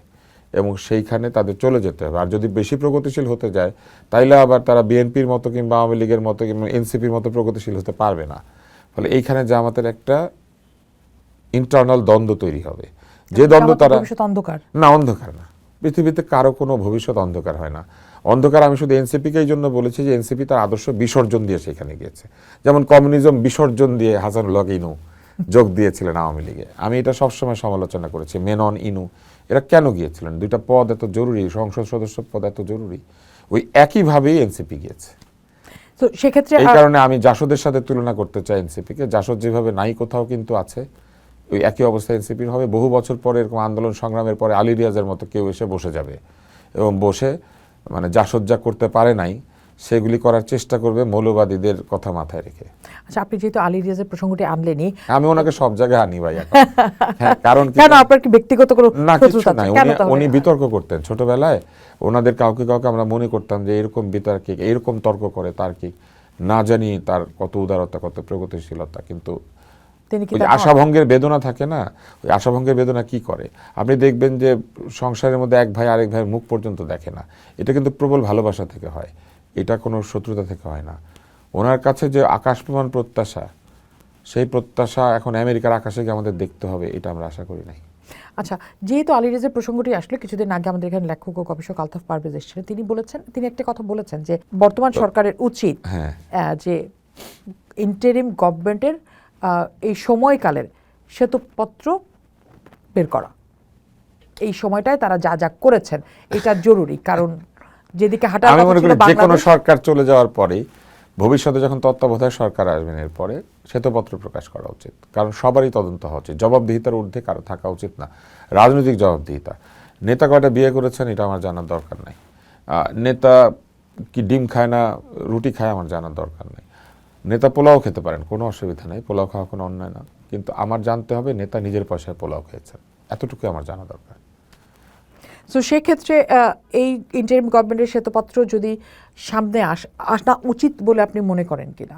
এবং সেইখানে তাদের চলে যেতে হবে। আর যদি বেশি প্রগতিশীল হতে যায় তাইলে আবার তারা বিএনপির মতো কিংবা আওয়ামী লীগের মতো কিংবা এনসিপির মতো প্রগতিশীল হতে পারবে না। ফলে এইখানে জামাতের একটা ইন্টারনাল দ্বন্দ্ব তৈরি হবে, যে দ্বন্দ্ব তারা অন্ধকার না, অন্ধকার না। পৃথিবীতে কারো কোনো ভবিষ্যৎ অন্ধকার হয় না। অন্ধকার আমি শুধু এনসিপিকে এই জন্য বলেছি যে এনসিপি তার আদর্শ বিসর্জন দিয়ে সেখানে গিয়েছে। যেমন কমিউনিজম বিসর্জন দিয়ে হাসানুল হক ইনু যোগ দিয়েছিলেন আওয়ামী লীগে। আমি এটা সবসময় সমালোচনা করেছি। মেনন, ইনু এরা কেন গিয়েছিলেন? দুইটা পদ এত জরুরি, সংসদ সদস্য পদ এত জরুরি, ওই একইভাবেই এনসিপি গিয়েছে। তো সেক্ষেত্রে এই কারণে আমি জাসদের সাথে তুলনা করতে চাই এনসিপিকে। জাসদ যেভাবে নাই কোথাও কিন্তু আছে, ওই একই অবস্থা এনসিপির হবে। বহু বছর পরে এরকম আন্দোলন সংগ্রামের পরে আলী রিয়াজের মতো কেউ এসে বসে যাবে এবং বসে মানে জাসদ যা করতে পারে নাই সেগুলি করার চেষ্টা করবে মৌলবাদীদের কথা মাথায় রেখে। আচ্ছা, আপনি যেহেতু আলী রিয়াজের প্রসঙ্গটি আনলেনই, আমি ওনাকে সব জায়গায় আনি ভাই এখন। হ্যাঁ, কারণ কেন আপনার কি ব্যক্তিগত কোনো না, কিছু শত্রুতা নাই। আছে? কেন তাহলে? উনি বিতর্ক করতেন ছোটবেলায়। ওনাদের কাউকে কাউকে আমরা মনে করতাম যে এরকম বিতর্কিক, এরকম তর্ক করে তার কি না জানি তার কত উদারতা, কত প্রগতিশীলতা। কিন্তু তিনি কি ওই যে তার আশাভঙ্গের বেদনা থাকে না, ওই আশাভঙ্গের বেদনা কি করে আপনি দেখবেন যে সংসারের মধ্যে এক ভাই আরেক ভাইয়ের মুখ পর্যন্ত দেখে না। এটা কিন্তু প্রবল ভালোবাসা থেকে হয়, এটা কোনো শত্রুতা থেকে হয় না। ওনার কাছে যে আকাশ প্রমাণ প্রত্যাশা, সেই প্রত্যাশা এখন আমেরিকার আকাশে গিয়ে আমাদের দেখতে হবে, এটা আমরা আশা করি নাই। আচ্ছা, যেহেতু আলী রিয়াজের প্রসঙ্গটি আসলে কিছুদিন আগে আমাদের এখানে লেখক ও গবেষক আলতাফ পারভেজ এসেছিলেন, তিনি একটা কথা বলেছেন যে বর্তমান সরকারের উচিত হ্যাঁ, যে ইন্টারিম গভর্নমেন্টের এই সময়কালের শ্বেতপত্র বের করা। এই সময়টায় তারা যা যা করেছেন এটা জরুরি, কারণ যেদিকে হাঁটার আমি কথা মনে ছিল করি যে কোনো বাংলাদেশ, সরকার চলে যাওয়ার পরেই ভবিষ্যতে যখন তত্ত্বাবধায়ক সরকার আসবেন এরপরে শ্বেতপত্র প্রকাশ করা উচিত। কারণ সবারই তদন্ত হওয়া উচিত, জবাবদিহিতার ঊর্ধ্বে কারো থাকা উচিত না। রাজনৈতিক জবাবদিহিতা, নেতা কয়টা বিয়ে করেছেন এটা আমার জানার দরকার নাই, নেতা কি ডিম খায় না রুটি খায় আমার জানার দরকার নাই। নেতা পোলাও খেতে পারেন, কোনো অসুবিধা নেই, পোলাও খাওয়া কোনো অন্যায় না, কিন্তু আমার জানতে হবে নেতা নিজের পয়সায় পোলাও খেয়েছেন, এতটুকু আমার জানা দরকার। তো সেক্ষেত্রে এই ইন্টারিম গভর্নমেন্টের শ্বেতপত্র যদি সামনে আসা উচিত বলে আপনি মনে করেন কিনা?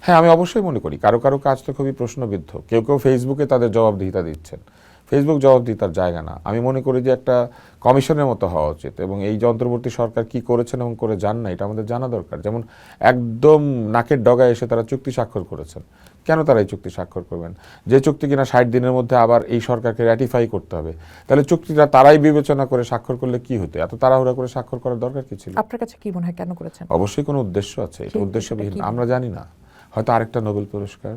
হ্যাঁ, আমি অবশ্যই মনে করি। কারো কারো কাজ তো খুবই প্রশ্নবিদ্ধ। কেউ কেউ ফেসবুকে তাদের জবাবদিহিতা দিচ্ছেন, ফেসবুক জবাবদিহিতার জায়গা না। আমি মনে করি যে একটা কমিশনের মতো হওয়া উচিত এবং এই যে অন্তর্বর্তী সরকার কি করেছেন এবং করে যান না এটা আমাদের জানা দরকার। যেমন একদম নাকের ডগায় এসে তারা চুক্তি স্বাক্ষর করেছেন। কেন তারা এই চুক্তি স্বাক্ষর করবেন? যে চুক্তি কিনা 60 দিনের মধ্যে আবার এই সরকারকে র্যাটিফাই করতে হবে, তাহলে চুক্তিটা তারাই বিবেচনা করে স্বাক্ষর করলে কি হতো? এত তাড়াহুড়া করে স্বাক্ষর করার দরকার কি ছিল? আপনার কাছে কি মনে হয় কেন করেছেন? অবশ্যই কোনো উদ্দেশ্য আছে, এটা সেই উদ্দেশ্যবিহীন উদ্দেশ্যটা কি? আমরা জানি না, হয়তো আরেকটা নোবেল পুরস্কার।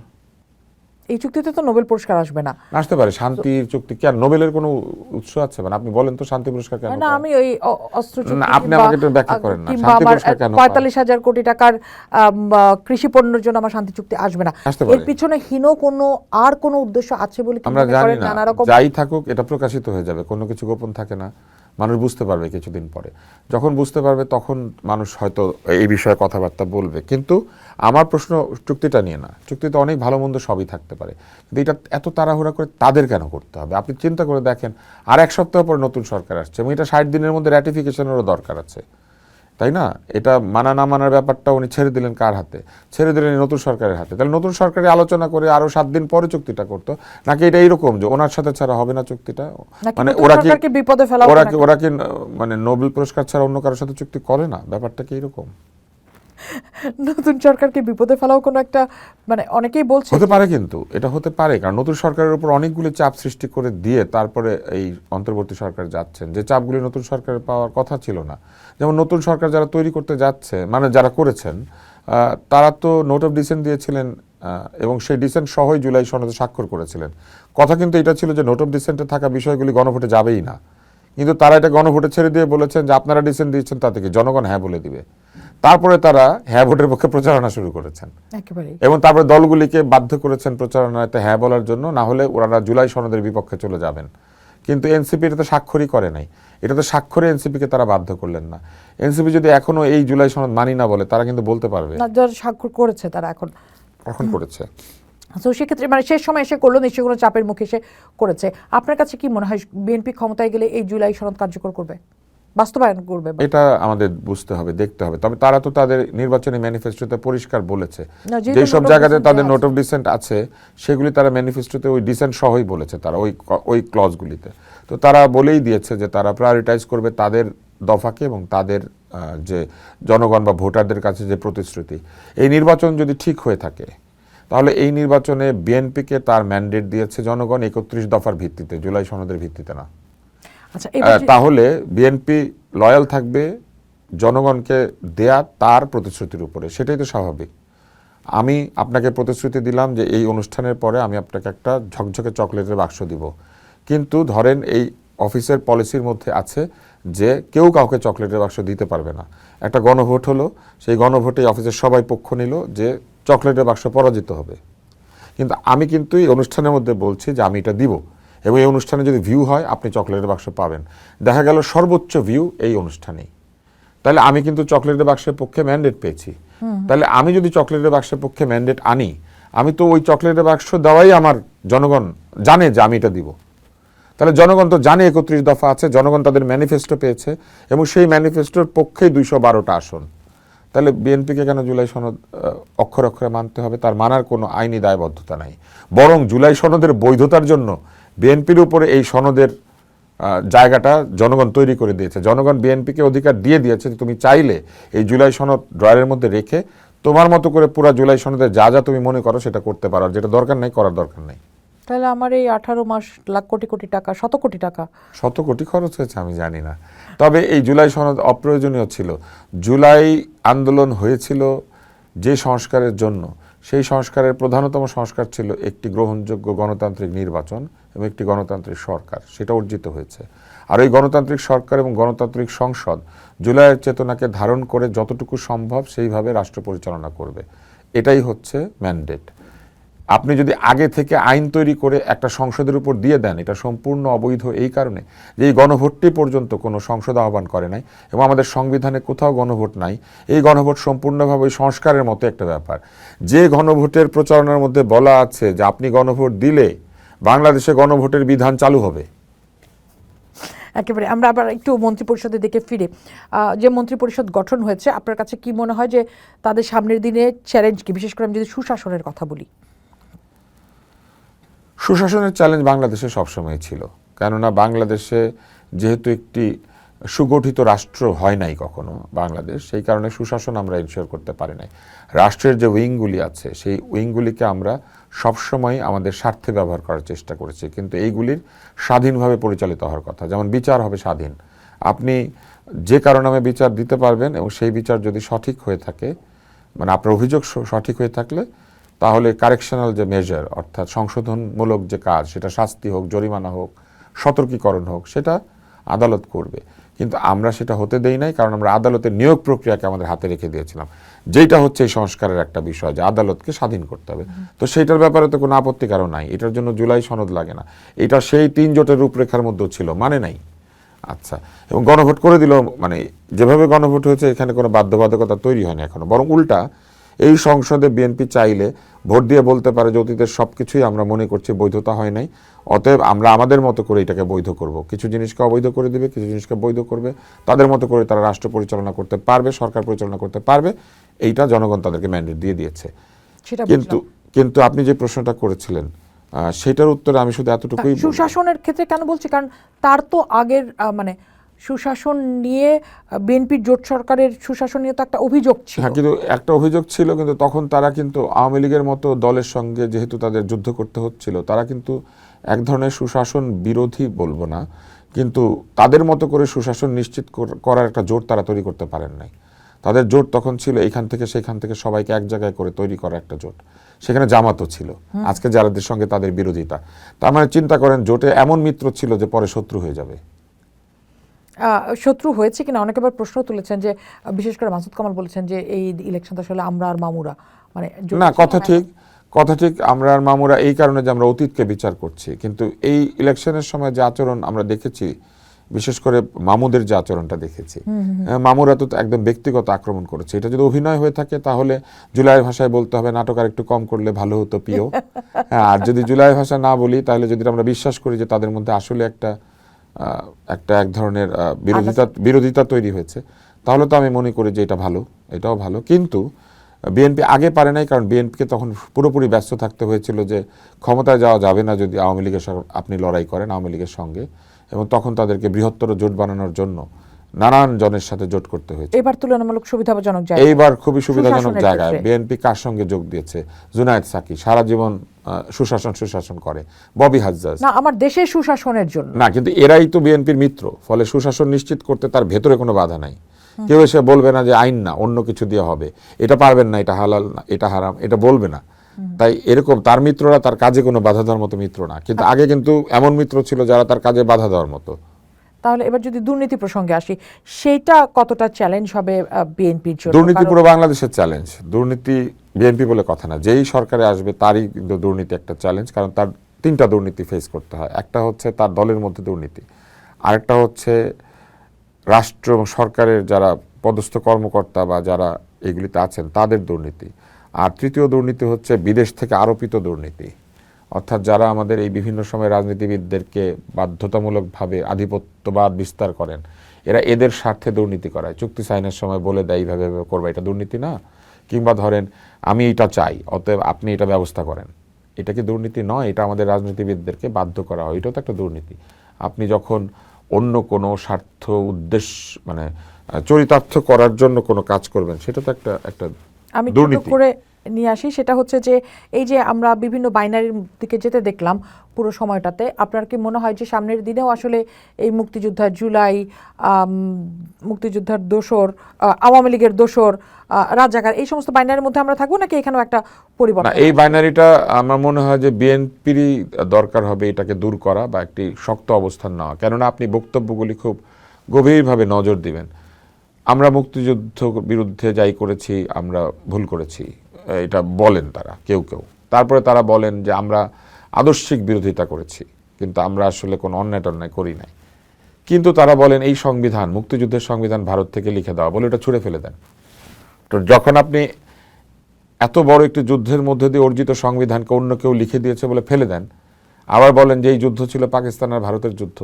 এই চুক্তিতে তো নোবেল পুরস্কার আসবে না। আসতে পারে শান্তির চুক্তি, কি আর নোবেলের কোনো উৎস আছে? মানে আপনি বলেন তো শান্তি পুরস্কার কেন না, পাওয়া? আমি ওই অস্ত্র চুক্তি না, আপনি আমাকে একটু ব্যাখ্যা করেন না, কিংবা শান্তি আমার পুরস্কার কেন পায়? ৪৫,০০০ কোটি টাকার কৃষি পণ্যের জন্য আমার শান্তি চুক্তি আসবে না। আসতে পারে। এর পিছনে হীন কোনো উদ্দেশ্য আছে বলে কি আমরা মনে জানি করেন? না, নানা রকম যাই থাকুক এটা প্রকাশিত হয়ে যাবে, কোনো কিছু গোপন থাকে না। মানুষ বুঝতে পারবে কিছুদিন পরে, যখন বুঝতে পারবে তখন মানুষ হয়তো এই বিষয়ে কথাবার্তা বলবে। কিন্তু আমার প্রশ্ন চুক্তিটা নিয়ে না, চুক্তিতে অনেক ভালো মন্দ সবই থাকতে পারে, কিন্তু এটা এত তাড়াহুড়া করে তাদের কেন করতে হবে? আপনি চিন্তা করে দেখেন, আর এক সপ্তাহ পর নতুন সরকার আসছে এবং এটা ৬০ দিনের মধ্যে র্যাটিফিকেশনেরও দরকার আছে, তাই না? এটা মানা না মানার ব্যাপারটা উনি ছেড়ে দিলেন কার হাতে? ছেড়ে দিলেন নতুন সরকারের হাতে। তাহলে নতুন সরকারে আলোচনা করে আরো ৭ দিন পরে চুক্তিটা করতো, নাকি এটা এইরকম যে ওনার সাথে ছাড়া হবে না চুক্তিটা? নাকি মানে নতুন ওরা কি সরকারকে বিপদে ফেলা হতো নাকি? ওরা কি মানে নোবেল পুরস্কার ছাড়া অন্য কারোর সাথে চুক্তি করে না? ব্যাপারটা কি এরকম? নতুন সরকারকে বিপদে ফেলাও কোনো একটা, মানে অনেকেই বলছে হতে পারে, কিন্তু এটা হতে পারে কারণ নতুন সরকারের উপর অনেকগুলো চাপ সৃষ্টি করে দিয়ে তারপরে এই অন্তর্বর্তী সরকার যাচ্ছেন, যে চাপগুলি নতুন সরকারের পাওয়ার কথা ছিল না। যেমন নতুন সরকার যারা তৈরি করতে যাচ্ছে, মানে যারা করেছেন, তারা তো নোট অফ ডিসেন্ট দিয়েছিলেন এবং সেই ডিসেন্ট সহই জুলাই সনদে স্বাক্ষর করেছিলেন। কথা কিন্তু এটা ছিল যে নোট অফ ডিসেন্টে থাকা বিষয়গুলি গণভোটে যাবেই না, কিন্তু তারা এটা গণভোটে ছেড়ে দিয়ে বলেছেন যে আপনারা ডিসেন্ট দিয়েছেন, তাতে কি জনগণ হ্যাঁ বলে দিবে। তারপরে তারা হ্যাঁ ভোটের পক্ষে প্রচারণা শুরু করেছেন একেবারেই। এবং তারপরে দলগুলিকে বাধ্য করেছেন প্রচারণাতে হ্যাঁ বলার জন্য, না হলে ওরা জুলাই সনদের বিপক্ষে চলে যাবেন। কিন্তু এনসিপি এটাতে স্বাক্ষরই করে নাই, এটাতে স্বাক্ষরে এনসিপিকে তারা বাধ্য করলেন না। এনসিপি যদি এখনো এই জুলাই সনদ মানি না বলে, তারা কিন্তু বলতে পারবে না, যারা স্বাক্ষর করেছে তারা এখন করেছে। তো সেক্ষেত্রে মানে শেষ সময় এসে করলো, নিশ্চয়ই কোনো চাপের মুখে এসে করেছে। আপনার কাছে কি মনে হয় বিএনপি ক্ষমতায় গেলে এই জুলাই সনদ কার্যকর করবে, বাস্তবায়ন করবে? এটা আমাদের বুঝতে হবে, দেখতে হবে। তবে তারা তো তাদের নির্বাচনী ম্যানিফেস্টোতে পরিষ্কার বলেছে, না, যেহেতু যেসব note of জায়গাতে dissent তাদের আছে। নোট অফ ডিসেন্ট আছে সেগুলি তারা ম্যানিফেস্টোতে ওই ডিসেন্ট সহই বলেছে, তারা ওই ক্লজগুলিতে। তো তারা বলেই দিয়েছে যে তারা প্রায়োরিটাইজ করবে তাদের দফাকে এবং তাদের যে জনগণ বা ভোটারদের কাছে যে প্রতিশ্রুতি। এই নির্বাচন যদি ঠিক হয়ে থাকে, তাহলে এই নির্বাচনে বিএনপিকে তার ম্যান্ডেট দিয়েছে জনগণ ৩১ দফার ভিত্তিতে, জুলাই সনদের ভিত্তিতে না। আচ্ছা, এবার তাহলে বিএনপি লয়াল থাকবে জনগণকে দেয়া তার প্রতিশ্রুতির উপরে, সেটাই তো স্বাভাবিক। আমি আপনাকে প্রতিশ্রুতি দিলাম যে এই অনুষ্ঠানের পরে আমি আপনাকে একটা ঝকঝকে চকলেটের বাক্স দিব, কিন্তু ধরেন এই অফিসের পলিসির মধ্যে আছে যে কেউ কাউকে চকলেটের বাক্স দিতে পারবে না। একটা গণভোট হলো, সেই গণভোটে অফিসের সবাই পক্ষ নিল যে চকলেটের বাক্স পরাজিত হবে, কিন্তু আমি কিন্তু এই অনুষ্ঠানের মধ্যে বলছি যে আমি এটা দিব এবং এই অনুষ্ঠানে যদি ভিউ হয় আপনি চকলেটের বাক্স পাবেন। দেখা গেল সর্বোচ্চ ভিউ এই অনুষ্ঠানেই, তাহলে আমি কিন্তু চকলেটের বাক্সের পক্ষে ম্যান্ডেট পেয়েছি। তাহলে আমি যদি চকলেটের বাক্সের পক্ষে ম্যান্ডেট আনি, আমি তো ওই চকলেটের বাক্স দেওয়াই আমার জনগণ জানে যে আমি এটা দিব। তাহলে জনগণ তো জানে ৩১ দফা আছে, জনগণ তাদের ম্যানিফেস্টো পেয়েছে এবং সেই ম্যানিফেস্টোর পক্ষেই ২১২টা আসন। তাহলে বিএনপিকে কেন জুলাই সনদ অক্ষরে অক্ষরে মানতে হবে? তার মানার কোনো আইনি দায়বদ্ধতা নাই। বরং জুলাই সনদের বৈধতার জন্য বিএনপির উপরে এই সনদের জায়গাটা জনগণ তৈরি করে দিয়েছে। জনগণ বিএনপিকে অধিকার দিয়ে দিয়েছে যে তুমি চাইলে এই জুলাই সনদ ড্রয়ারের মধ্যে রেখে তোমার মতো করে পুরো জুলাই সনদে যা যা তুমি মনে করো সেটা করতে পারো, যেটা দরকার নাই করার দরকার নাই। তাহলে আমার এই 18 মাস লাখ কোটি কোটি টাকা, শত কোটি টাকা, ১০০ কোটি খরচ হয়েছে আমি জানি না, তবে এই জুলাই সনদ অপ্রয়োজনীয় ছিল। জুলাই আন্দোলন হয়েছিল যে সংস্কারের জন্য, সেই সংস্কারের প্রধানতম সংস্কার ছিল একটি গ্রহণযোগ্য গণতান্ত্রিক নির্বাচন এবং একটি গণতান্ত্রিক সরকার, সেটা অর্জিত হয়েছে। আর ওই গণতান্ত্রিক সরকার এবং গণতান্ত্রিক সংসদ জুলাইয়ের চেতনাকে ধারণ করে যতটুকু সম্ভব সেইভাবে রাষ্ট্র পরিচালনা করবে, এটাই হচ্ছে ম্যান্ডেট। আপনি যদি আগে থেকে আইন তৈরি করে একটা সংসদের উপর দিয়ে দেন, এটা সম্পূর্ণ অবৈধ এই কারণে যে এই গণভোটটি পর্যন্ত কোনো সংসদ আহ্বান করে নাই এবং আমাদের সংবিধানে কোথাও গণভোট নাই। এই গণভোট সম্পূর্ণভাবে ওই সংস্কারের মতো একটা ব্যাপার। যে গণভোটের প্রচারণার মধ্যে বলা আছে যে আপনি গণভোট দিলে বাংলাদেশে গণভোটের বিধান চালু হবে। একেবারে। আমরা আবার একটু মন্ত্রিপরিষদের দিকে ফিরে, যে মন্ত্রিপরিষদ গঠন হয়েছে, আপনার কাছে কি মনে হয় যে তাদের সামনের দিনে চ্যালেঞ্জ কি? বিশেষ করে আমি যদি সুশাসনের কথা বলি। সুশাসনের চ্যালেঞ্জ বাংলাদেশে সবসময় ছিল, কেননা বাংলাদেশে যেহেতু একটি সুগঠিত রাষ্ট্র হয় নাই কখনো বাংলাদেশ, সেই কারণে সুশাসন আমরা ইনশিওর করতে পারি নাই। রাষ্ট্রের যে উইংগুলি আছে সেই উইংগুলিকে আমরা সবসময় আমাদের স্বার্থে ব্যবহার করার চেষ্টা করেছি, কিন্তু এইগুলির স্বাধীনভাবে পরিচালিত হওয়ার কথা। যেমন বিচার হবে স্বাধীন, আপনি যে কারো নামে বিচার দিতে পারবেন এবং সেই বিচার যদি সঠিক হয়ে থাকে, মানে আপনার অভিযোগ সঠিক হয়ে থাকলে তাহলে কারেকশনাল যে মেজার অর্থাৎ সংশোধনমূলক যে কাজ, সেটা শাস্তি হোক, জরিমানা হোক, সতর্কীকরণ হোক, সেটা আদালত করবে। কিন্তু আমরা সেটা হতে দেই নাই, কারণ আমরা আদালতের নিয়োগ প্রক্রিয়াকে আমাদের হাতে রেখে দিয়েছিলাম, যেটা হচ্ছে এই সংস্কারের একটা বিষয় যে আদালতকে স্বাধীন করতে হবে। তো সেইটার ব্যাপারে তো কোনো আপত্তি কারো নাই, এটার জন্য জুলাই সনদ লাগে না। এটা সেই 3 জোটের রূপরেখার মধ্যেও ছিল, মানে নাই। আচ্ছা, এবং গণভোট করে দিল, মানে যেভাবে গণভোট হয়েছে এখানে কোনো বাধ্যবাধকতা তৈরি হয়নি এখনো, বরং উল্টা এই সংসদে বিএনপি চাইলে ভোট দিয়ে বলতে পারে যে অতীতের সব কিছুই আমরা মনে করছি বৈধতা হয় নাই, অতএব আমরা আমাদের মতো করে এটাকে বৈধ করব। কিছু জিনিসকে অবৈধ করে দেবে, কিছু জিনিসকে বৈধ করবে, তাদের মতো করে তারা রাষ্ট্র পরিচালনা করতে পারবে, সরকার পরিচালনা করতে পারবে। এইটা জনগণ তাদেরকে ম্যান্ডেট দিয়ে দিয়েছে। সেটা কিন্তু কিন্তু আপনি যে প্রশ্নটা করেছিলেন সেটার উত্তরে আমি শুধু এতটুকুই বলবো। সুশাসনের ক্ষেত্রে কেন বলছি, কারণ তার তো আগের মানে সুশাসন নিয়ে বিএনপির জোট সরকারের সুশাসন নিয়ে তো একটা অভিযোগ ছিল। হ্যাঁ, কিন্তু একটা অভিযোগ ছিল, কিন্তু তখন তারা কিন্তু আওয়ামী লীগের মতো দলের সঙ্গে যেহেতু তাদের যুদ্ধ করতে হচ্ছিল, তারা কিন্তু এক ধরনের সুশাসন বিরোধী বলবো না, কিন্তু তাদের মতো করে সুশাসন নিশ্চিত করার একটা জোট তারা তৈরি করতে পারেন নাই। তাদের জোট তখন ছিল এইখান থেকে সেখান থেকে সবাইকে এক জায়গায় করে তৈরি করা একটা জোট, সেখানে জামাতও ছিল আজকে যাদের সঙ্গে তাদের বিরোধিতা। তার মানে চিন্তা করেন, জোটে এমন মিত্র ছিল যে পরে শত্রু হয়ে যাবে। শত্রু হয়েছে কিনা অনেকে আবার প্রশ্ন তুলেছেন যে, বিশেষ করে মাসুদ কামাল বলেছেন যে এই ইলেকশনটা আসলে আমরা আর মামুরা, মানে না, কথা ঠিক, আমরা আর মামুরা এই কারণে যে আমরা অতীতকে বিচার করছি, কিন্তু এই ইলেকশনের সময় যে আচরণ আমরা দেখেছি, বিশেষ করে মামুদের যে আচরণটা দেখেছি, মামুরা তো একদম ব্যক্তিগত আক্রমণ করেছে। এটা যদি অভিনয় হয়ে থাকে তাহলে জুলাইয়ের ভাষায় বলতে হবে নাটক আর একটু কম করলে ভালো হতো প্রিয়। আর যদি জুলাইয়ের ভাষা না বলি, তাহলে যদি আমরা বিশ্বাস করি যে তাদের মধ্যে আসলে এক ধরনের বিরোধিতা তৈরি হয়েছে, তাহলে তো আমি মনে করি যে এটা ভালো, এটাও ভালো। কিন্তু বিএনপি আগে পারে নাই, কারণ বিএনপিকে তখন পুরোপুরি ব্যস্ত থাকতে হয়েছিল যে ক্ষমতায় যাওয়া যাবে না যদি আওয়ামী লীগের সঙ্গে আপনি লড়াই করেন, আওয়ামী লীগের সঙ্গে, এবং তখন তাদেরকে বৃহত্তর জোট বানানোর জন্য নানান জনের সাথে জোট করতে হয়েছে। এবার তুলনামূলক সুবিধাজনক জায়গা, এইবার খুবই সুবিধাজনক জায়গায় বিএনপি কার সঙ্গে যোগ দিয়েছে? জুনায়েদ সাকি সারা জীবন সুশাসন করে, ববি হাজ্জাজ না আমার দেশের সুশাসনের জন্য না, কিন্তু এরাই তো বিএনপির মিত্র, ফলে সুশাসন নিশ্চিত করতে তার ভেতরে কোনো বাধা নাই। কেউ এসে বলবে না যে আইন না অন্য কিছু দিয়ে হবে, এটা পারবেন না, এটা হালাল না, এটা হারাম, এটা বলবে না। তাই এরকম তার মিত্ররা তার কাজে কোনো বাধা দেওয়ার মতো মিত্র না, কিন্তু আগে কিন্তু এমন মিত্র ছিল যারা তার কাজে বাধা দেওয়ার মতো। তাহলে এবার যদি দুর্নীতি প্রসঙ্গে আসি, সেইটা কতটা চ্যালেঞ্জ হবে বিএনপির জন্য? দুর্নীতি পুরো বাংলাদেশের চ্যালেঞ্জ। দুর্নীতি বিএনপি বলে কথা না, যেই সরকারে আসবে তারই কিন্তু দুর্নীতি একটা চ্যালেঞ্জ, কারণ তার 3টা দুর্নীতি ফেস করতে হয়। একটা হচ্ছে তার দলের মধ্যে দুর্নীতি, আরেকটা হচ্ছে রাষ্ট্র এবং সরকারের যারা পদস্থ কর্মকর্তা বা যারা এগুলিতে আছেন তাদের দুর্নীতি, আর তৃতীয় দুর্নীতি হচ্ছে বিদেশ থেকে আরোপিত দুর্নীতি, অর্থাৎ যারা আমাদের এই বিভিন্ন সময় রাজনীতিবিদদেরকে বাধ্যতামূলকভাবে আধিপত্যবাদ বিস্তার করেন, এরা এদের স্বার্থে দুর্নীতি করায়। চুক্তি সাইনের সময় বলে দেয় এইভাবে করবা, এটা দুর্নীতি না? কিংবা ধরেন আমি এটা চাই, অতএব আপনি এটা ব্যবস্থা করেন, এটা কি দুর্নীতি নয়? এটা আমাদের রাজনীতিবিদদেরকে বাধ্য করা হয়, এটাও তো একটা দুর্নীতি। আপনি যখন অন্য কোনো স্বার্থ উদ্দেশ্য মানে চরিতার্থ করার জন্য কোনো কাজ করবেন, সেটা তো একটা আমি দুর্নীতি। করে নিয়ে আসি, সেটা হচ্ছে যে এই যে আমরা বিভিন্ন বাইনারির দিকে যেতে দেখলাম পুরো সময়টাতে, আপনার কি মনে হয় যে সামনের দিনেও আসলে এই মুক্তিযোদ্ধার জুলাই, মুক্তিযোদ্ধার দোসর, আওয়ামী লীগের দোসর, রাজাকার, এই সমস্ত বাইনারির মধ্যে আমরা থাকবো, নাকি এখানেও একটা পরিবর্তন? এই বাইনারিটা আমার মনে হয় যে বিএনপিরই দরকার হবে এটাকে দূর করা বা একটি শক্ত অবস্থান নেওয়া, কেননা আপনি বক্তব্যগুলি খুব গভীরভাবে নজর দিবেন। আমরা মুক্তিযুদ্ধ বিরুদ্ধে যাই করেছি আমরা ভুল করেছি, এটা বলেন তারা কেউ কেউ। তারপরে তারা বলেন যে আমরা আদর্শিক বিরোধিতা করেছি, কিন্তু আমরা আসলে কোনো অন্যায় টন্যায় করি নাই। কিন্তু তারা বলেন এই সংবিধান, মুক্তিযুদ্ধের সংবিধান ভারত থেকে লিখে দেওয়া, বলে এটা ছুঁড়ে ফেলে দেন। তো যখন আপনি এত বড় একটি যুদ্ধের মধ্যে দিয়ে অর্জিত সংবিধানকে অন্য কেউ লিখে দিয়েছে বলে ফেলে দেন, আবার বলেন যে এই যুদ্ধ ছিল পাকিস্তান আর ভারতের যুদ্ধ,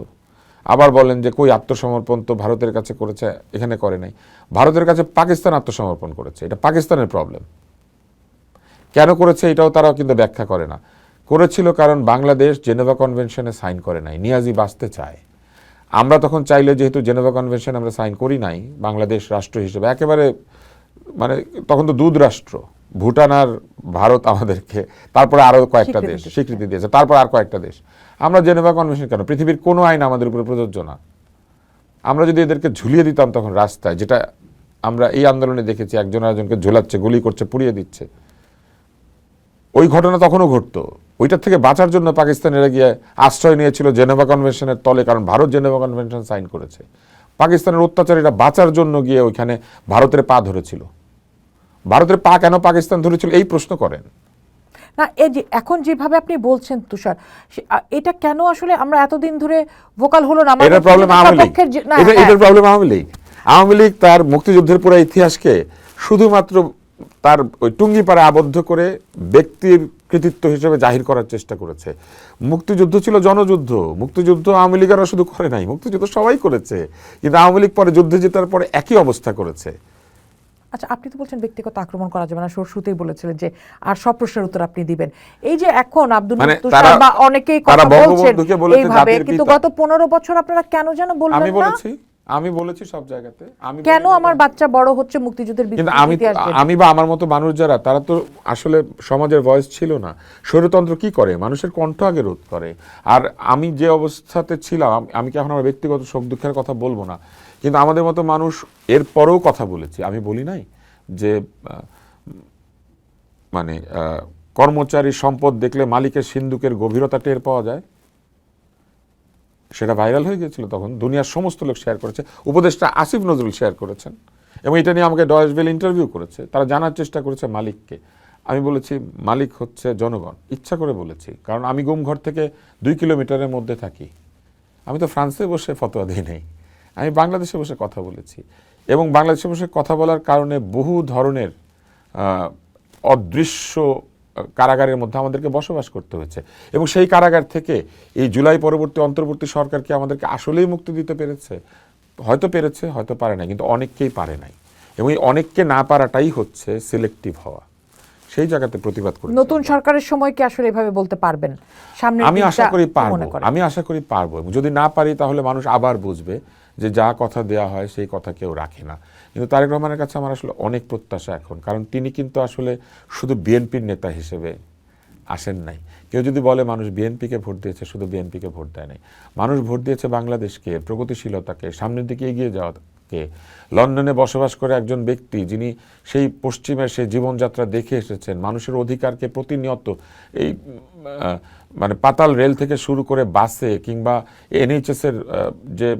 আবার বলেন যে কই আত্মসমর্পণ তো ভারতের কাছে করেছে, এখানে করে নাই। ভারতের কাছে পাকিস্তান আত্মসমর্পণ করেছে, এটা পাকিস্তানের প্রবলেম। কেন করেছে এটাও তারাও কিন্তু ব্যাখ্যা করে না। করেছিল কারণ বাংলাদেশ জেনেভা কনভেনশনে সাইন করে নাই, নিয়াজি বাঁচতে চায়। আমরা তখন চাইলে যেহেতু জেনেভা কনভেনশন আমরা সাইন করি নাই, বাংলাদেশ রাষ্ট্র হিসেবে একেবারে মানে তখন তো দুধ রাষ্ট্র, ভুটান আর ভারত আমাদেরকে, তারপরে আরো কয়েকটা দেশ স্বীকৃতি দিয়েছে, তারপর আর কয়েকটা দেশ। আমরা জেনেভা কনভেনশন কেন, পৃথিবীর কোনো আইন আমাদের উপরে প্রযোজ্য না। আমরা যদি এদেরকে ঝুলিয়ে দিতাম তখন রাস্তায়, যেটা আমরা এই আন্দোলনে দেখেছি, একজন আরেকজনকে ঝোলাচ্ছে, গুলি করছে, পুড়িয়ে দিচ্ছে, ওই ঘটনা তখনও ঘটতো। ওইটার থেকে বাঁচার জন্য পাকিস্তানিরা গিয়ে আশ্রয় নিয়েছিল জেনেভা কনভেনশনের তলে, কারণ ভারত জেনেভা কনভেনশন সাইন করেছে। পাকিস্তানের অত্যাচারীরা বাঁচার জন্য গিয়ে ওইখানে ভারতের পা ধরেছিল। ভারতের পা কেন পাকিস্তান ধরেছিল এই প্রশ্ন করেন না। এই যে এখন যেভাবে আপনি বলছেন তুষার, এটা কেন আসলে আমরা এতদিন ধরে ভোকাল হলো না? এটার প্রবলেম আওয়ামী লীগ, এটার প্রবলেম আওয়ামী লীগ। আওয়ামী লীগ তার মুক্তিযুদ্ধের পুরো ইতিহাসকে শুধুমাত্র তার ওই টুঙ্গিপাড়ে আবদ্ধ করে ব্যক্তির কৃতিত্ব হিসেবে জাহির করার চেষ্টা করেছে। মুক্তিযুদ্ধ ছিল জনযুদ্ধ। মুক্তিযুদ্ধ আওয়ামী লীগেরা শুধু করে নাই, মুক্তিযুদ্ধ সবাই করেছে, কিন্তু আওয়ামী লীগ পরে যুদ্ধে জেতার পরে একই অবস্থা করেছে। আচ্ছা, আপনি তো বলছেন ব্যক্তিগত আক্রমণ করা যাবে না, শুরুতেই বলেছিলেন যে আর সব প্রশ্নের উত্তর আপনি দিবেন। এই যে এখন আব্দুল তুষার বা অনেকেই কথা বলছেন এইভাবে, কিন্তু গত 15 বছর আপনারা কেন যেন বললেন না? আমি বলেছি সব জায়গাতে, কেন আমার বাচ্চা বড় হচ্ছে মুক্তিযুদ্ধের ইতিহাস। আমি বা আমার মতো মানুষ যারা, তারা তো আসলে সমাজের ভয়েস ছিল না। স্বৈরতন্ত্র কি করে? মানুষের কণ্ঠ আগে রোধ করে। আর আমি যে অবস্থাতে ছিলাম, আমি কি এখন আমার ব্যক্তিগত সুখ দুঃখের কথা বলবো না, কিন্তু আমাদের মতো মানুষ এর পরেও কথা বলেছি। আমি বলি নাই যে মানে কর্মচারী সম্পদ দেখলে মালিকের সিন্দুকের গভীরতা টের পাওয়া যায়। সেটা ভাইরাল হয়ে গিয়েছিল, তখন দুনিয়ার সমস্ত লোক শেয়ার করেছে। উপদেষ্টা আসিফ নজরুল শেয়ার করেছেন এবং এটা নিয়ে আমাকে ডয়েশ বেল ইন্টারভিউ করেছে। তারা জানার চেষ্টা করেছে মালিককে। আমি বলেছি মালিক হচ্ছে জনগণ। ইচ্ছা করে বলেছি, কারণ আমি গুমঘর থেকে 2 কিলোমিটারের মধ্যে থাকি। আমি তো ফ্রান্সে বসে ফতোয়া দিই নাই, আমি বাংলাদেশে বসে কথা বলেছি। এবং বাংলাদেশে বসে কথা বলার কারণে বহু ধরনের অদৃশ্য কারাগারের মধ্যে আমাদেরকে বসবাস করতে হয়েছে। এবং সেই কারাগার থেকে এই জুলাই পরবর্তী অন্তর্বর্তী সরকার কি আমাদেরকে আসলেই মুক্তি দিতে পেরেছে? হয়তো পেরেছে, হয়তো পারে নাই, কিন্তু অনেককেই পারে নাই। এবং এই অনেককে না পারাটাই হচ্ছে সিলেক্টিভ হওয়া। সেই জায়গাতে প্রতিবাদ করি। নতুন সরকারের সময় কি আসলে এভাবে বলতে পারবেন? সামনে আমি আশা করি পারবো, আমি আশা করি পারবো। যদি না পারি তাহলে মানুষ আবার বুঝবে যে যা কথা দেয়া হয় সেই কথা কেউ রাখে না। কিন্তু তারেক রহমানের কাছে আমার আসলে অনেক প্রত্যাশা এখন, কারণ তিনি কিন্তু আসলে শুধু বিএনপির নেতা হিসেবে আসেন নাই। কেউ যদি বলে মানুষ বিএনপিকে ভোট দিয়েছে, শুধু বিএনপিকে ভোট দেয় নাই। মানুষ ভোট দিয়েছে বাংলাদেশকে, প্রগতিশীলতাকে, সামনের দিকে এগিয়ে যাওয়াকে। লন্ডনে বসবাস করে একজন ব্যক্তি যিনি সেই পশ্চিমের সেই জীবনযাত্রা দেখে এসেছেন, মানুষের অধিকারকে প্রতিনিয়ত এই মানে পাতাল রেল থেকে শুরু করে বাসে কিংবা এনএইচএসের যে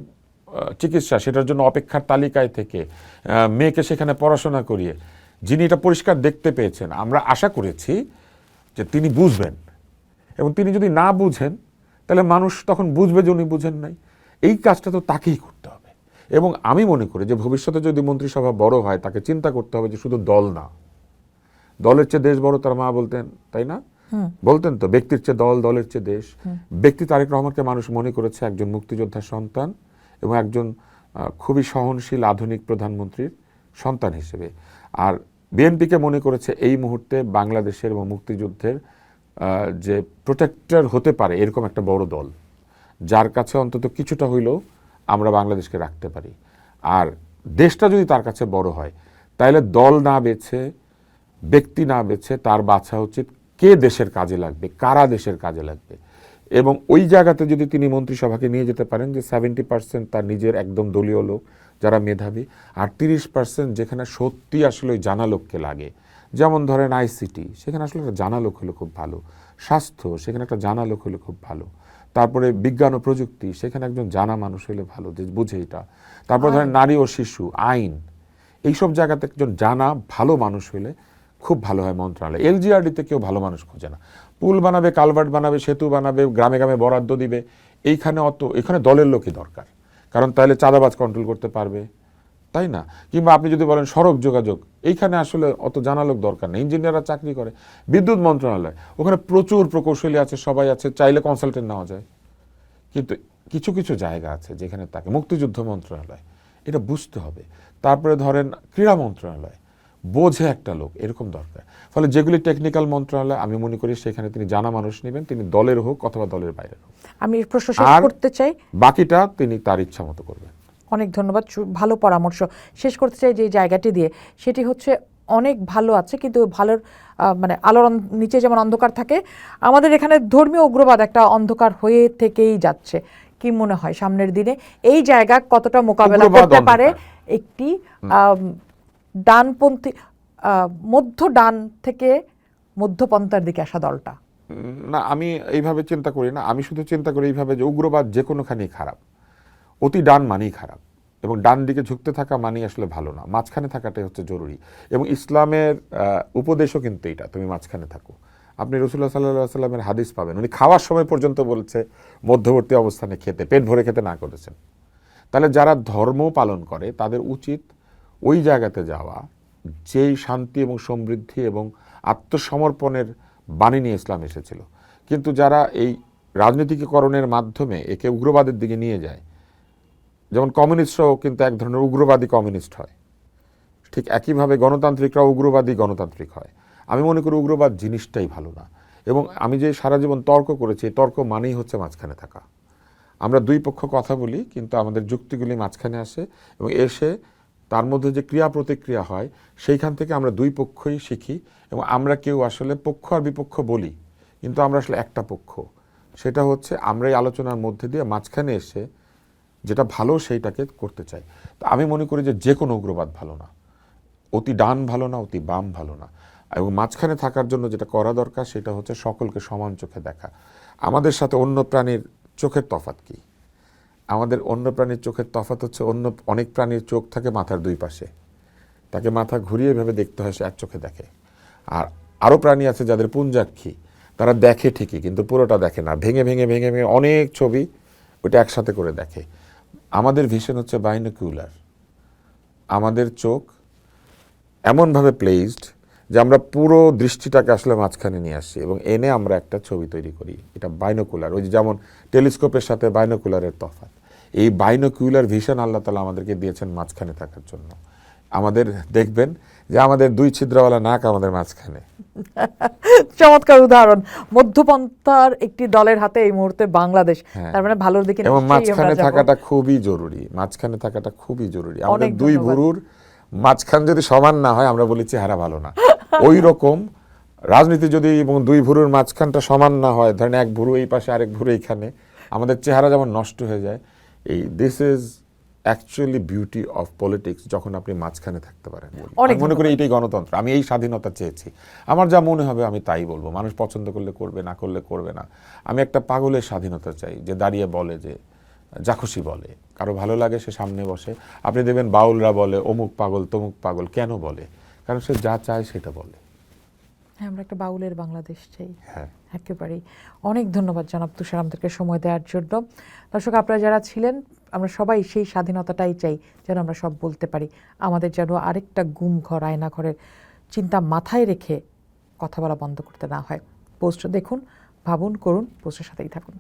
চিকিৎসা, সেটার জন্য অপেক্ষার তালিকায় থেকে মেয়েকে সেখানে পড়াশোনা করিয়ে যিনি এটা পরিষ্কার দেখতে পেয়েছেন, আমরা আশা করেছি যে তিনি বুঝবেন। এবং তিনি যদি না বুঝেন তাহলে মানুষ তখন বুঝবে যে উনি বুঝেন নাই। এই কাজটা তো তাকেই করতে হবে। এবং আমি মনে করি যে ভবিষ্যতে যদি মন্ত্রিসভা বড় হয়, তাকে চিন্তা করতে হবে যে শুধু দল না, দলের চেয়ে দেশ বড়, তার মা বলতেন, তাই না? বলতেন তো, ব্যক্তির চেয়ে দল, দলের চেয়ে দেশ। ব্যক্তি তারেক রহমানকে মানুষ মনে করেছে একজন মুক্তিযোদ্ধার সন্তান এবং একজন খুবই সহনশীল আধুনিক প্রধানমন্ত্রীর সন্তান হিসেবে। আর বিএনপিকে মনে করেছে এই মুহূর্তে বাংলাদেশের এবং মুক্তিযুদ্ধের যে প্রোটেক্টর হতে পারে এরকম একটা বড় দল, যার কাছে অন্তত কিছুটা হইলেও আমরা বাংলাদেশকে রাখতে পারি। আর দেশটা যদি তার কাছে বড় হয়, তাহলে দল না বেছে, ব্যক্তি না বেছে তার বাছা উচিত কে দেশের কাজে লাগবে, কারা দেশের কাজে লাগবে। এবং ওই জায়গাতে যদি তিনি মন্ত্রিসভাকে নিয়ে যেতে পারেন যে 70% তার নিজের একদম দলীয় লোক যারা মেধাবী, আর 30% যেখানে সত্যি আসলে ওই জানা লোককে লাগে, যেমন ধরেন আইসিটি, সেখানে আসলে একটা জানা লোক হলে খুব ভালো। স্বাস্থ্য, সেখানে একটা জানা লোক হলে খুব ভালো। তারপরে বিজ্ঞান ও প্রযুক্তি, সেখানে একজন জানা মানুষ হলে ভালো, যে বুঝে এটা। তারপর ধরেন নারী ও শিশু, আইন, এইসব জায়গাতে একজন জানা ভালো মানুষ হলে খুব ভালো হয় মন্ত্রণালয়। এলজিআরডিতে কেউ ভালো মানুষ খোঁজে না। পুল বানাবে, কালভার্ট বানাবে, সেতু বানাবে, গ্রামে গ্রামে বরাদ্দ দিবে, এখানে দলের লোকই দরকার, কারণ তাহলে চাঁদাবাজ কন্ট্রোল করতে পারবে, তাই না? কিংবা আপনি যদি বলেন সড়ক যোগাযোগ, এইখানে আসলে অত জানা লোক দরকার নেই, ইঞ্জিনিয়াররা চাকরি করে। বিদ্যুৎ মন্ত্রণালয়, ওখানে প্রচুর প্রকৌশলী আছে, সবাই আছে, চাইলে কনসালটেন্ট নেওয়া যায়। কিন্তু কিছু কিছু জায়গা আছে যেখানে তাকে, মুক্তিযুদ্ধ মন্ত্রণালয়, এটা বুঝতে হবে। তারপরে ধরেন ক্রীড়া মন্ত্রণালয়, বোঝে একটা লোক, এরকম দরকার। ফলে যেগুলি টেকনিক্যাল মন্ত্রণালয়, আমি মনে করি সেখানে তিনি জানা মানুষ নেবেন, তিনি দলের হোক অথবা দলের বাইরের হোক। আমি প্রশ্ন শেষ করতে চাই, বাকিটা তিনি তার ইচ্ছা মতো করবেন। অনেক ধন্যবাদ, ভালো পরামর্শ। শেষ করতে চাই যে জায়গাটি দিয়ে, সেটি হচ্ছে অনেক ভালো আছে, কিন্তু ভালোর মানে আলোর নিচে যেমন অন্ধকার থাকে, আমাদের এখানে ধর্মীয় উগ্রবাদ একটা অন্ধকার হয়ে থেকেই যাচ্ছে। কি মনে হয় সামনের দিনে এই জায়গা কতটা মোকাবেলা করতে পারে একটি ডানপন্থী, মধ্য ডান থেকে মধ্যপন্থার দিকে আসা দলটা? না, আমি এইভাবে চিন্তা করি না। আমি শুধু চিন্তা করি এইভাবে যে উগ্রবাদ যে কোনোখানেই খারাপ, অতি ডান মানেই খারাপ, এবং ডান দিকে ঝুঁকতে থাকা মানেই আসলে ভালো না। মাঝখানে থাকাটাই হচ্ছে জরুরি, এবং ইসলামের উপদেশও কিন্তু এইটা, তুমি মাঝখানে থাকো। আপনি রাসূলুল্লাহ সাল্লাল্লাহু আলাইহি সাল্লামের হাদিস পাবেন, উনি খাওয়ার সময় পর্যন্ত বলছে মধ্যবর্তী অবস্থানে খেতে, পেট ভরে খেতে না করেছেন। তাহলে যারা ধর্ম পালন করে তাদের উচিত ওই জায়গাতে যাওয়া যেই শান্তি এবং সমৃদ্ধি এবং আত্মসমর্পণের বাণী নিয়ে ইসলাম এসেছিল। কিন্তু যারা এই রাজনীতিকরণের মাধ্যমে একে উগ্রবাদের দিকে নিয়ে যায়, যেমন কমিউনিস্টরাও কিন্তু এক ধরনের উগ্রবাদী কমিউনিস্ট হয়, ঠিক একইভাবে গণতান্ত্রিকরাও উগ্রবাদী গণতান্ত্রিক হয়। আমি মনে করি উগ্রবাদ জিনিসটাই ভালো না, এবং আমি যে সারা জীবন তর্ক করেছি, এই তর্ক মানেই হচ্ছে মাঝখানে থাকা। আমরা দুই পক্ষ কথা বলি, কিন্তু আমাদের যুক্তিগুলি মাঝখানে আসে, এবং এসে তার মধ্যে যে ক্রিয়া প্রতিক্রিয়া হয় সেইখান থেকে আমরা দুই পক্ষই শিখি, এবং আমরা কেউ আসলে পক্ষ আর বিপক্ষ বলি, কিন্তু আমরা আসলে একটা পক্ষ। সেটা হচ্ছে আমরা এই আলোচনার মধ্যে দিয়ে মাঝখানে এসে যেটা ভালো সেইটাকে করতে চাই। তো আমি মনে করি যে কোনো উগ্রবাদ ভালো না, অতি ডান ভালো না, অতি বাম ভালো না, এবং মাঝখানে থাকার জন্য যেটা করা দরকার সেটা হচ্ছে সকলকে সমান চোখে দেখা। আমাদের সাথে অন্য প্রাণীর চোখের তফাৎ কি? আমাদের অন্য প্রাণীর চোখের তফাৎ হচ্ছে অন্য অনেক প্রাণীর চোখ থাকে মাথার দুই পাশে, তাকে মাথা ঘুরিয়ে ভেবে দেখতে হয়, সে এক চোখে দেখে। আর আরও প্রাণী আছে যাদের পুঞ্জাক্ষী, তারা দেখে ঠিকই কিন্তু পুরোটা দেখে না, ভেঙে ভেঙে ভেঙে ভেঙে অনেক ছবি ওটা একসাথে করে দেখে। আমাদের ভিশন হচ্ছে বাইনোকুলার। আমাদের চোখ এমনভাবে প্লেসড যে আমরা পুরো দৃষ্টিটাকে আসলে মাঝখানে নিয়ে আসি এবং এনে আমরা একটা ছবি তৈরি করি। এটা বাইনোকুলার, ওই যেমন টেলিস্কোপের সাথে বাইনোকুলারের তফাৎ। এই বাইনোকুলার ভিশন আল্লাহ তাআলা আমাদেরকে দিয়েছেন মাঝখানে থাকার জন্য। আমাদের দেখবেন যে আমাদের দুই ছিদ্রওয়ালা নাক আমাদের মাঝখানে। চমৎকার উদাহরণ। মধ্যপন্থার একটি দলের হাতে এই মুহূর্তে বাংলাদেশ, হ্যাঁ। তার মানে ভালোর দিকে এবং নিশ্চয়ই আমরা মাঝখানে যাবো। থাকাটা খুবই জরুরি, মাঝখানে থাকাটা খুবই জরুরি। আমাদের অনেক দুই ধন্যবাদ। ভুরুর মাঝখান যদি সমান না হয় আমরা বলি চেহারা ভালো না। ওই রকম রাজনীতি যদি এবং দুই ভুরুর মাঝখানটা সমান না হয়, ধরেন এক ভুরু এই পাশে আরেক ভুরু এইখানে, আমাদের চেহারা যেমন নষ্ট হয়ে যায়। This is actually beauty of politics, যখন আপনি মাঝখানে থাকতে পারেন। আমি মনে করি এটাই গণতন্ত্র। আমি এই স্বাধীনতা চেয়েছি, আমার যা মনে হবে আমি তাই বলবো, মানুষ পছন্দ করলে করবে, না করলে করবে না। আমি একটা পাগলের স্বাধীনতা চাই, যে দাঁড়িয়ে বলে, যে যা খুশি বলে, কারো ভালো লাগে সে সামনে বসে। আপনি দেখবেন বাউলরা বলে অমুক পাগল তমুক পাগল, কেন বলে? কারণ সে যা চায় সেটা বলে। হ্যাঁ, আমরা একটা বাউলের বাংলাদেশ চাই। হ্যাঁ, একেবারেই। অনেক ধন্যবাদ জনাব তুষার আমাদেরকে সময় দেওয়ার জন্য। দর্শক, আপনারা যারা ছিলেন, আমরা সবাই সেই স্বাধীনতাটাই চাই, যেন আমরা সব বলতে পারি। আমাদের যেন আরেকটা গুম ঘর, আয়না ঘরের চিন্তা মাথায় রেখে কথা বলা বন্ধ করতে না হয়। পোস্ট দেখুন, ভাবুন, করুন, পোস্টের সাথেই থাকুন।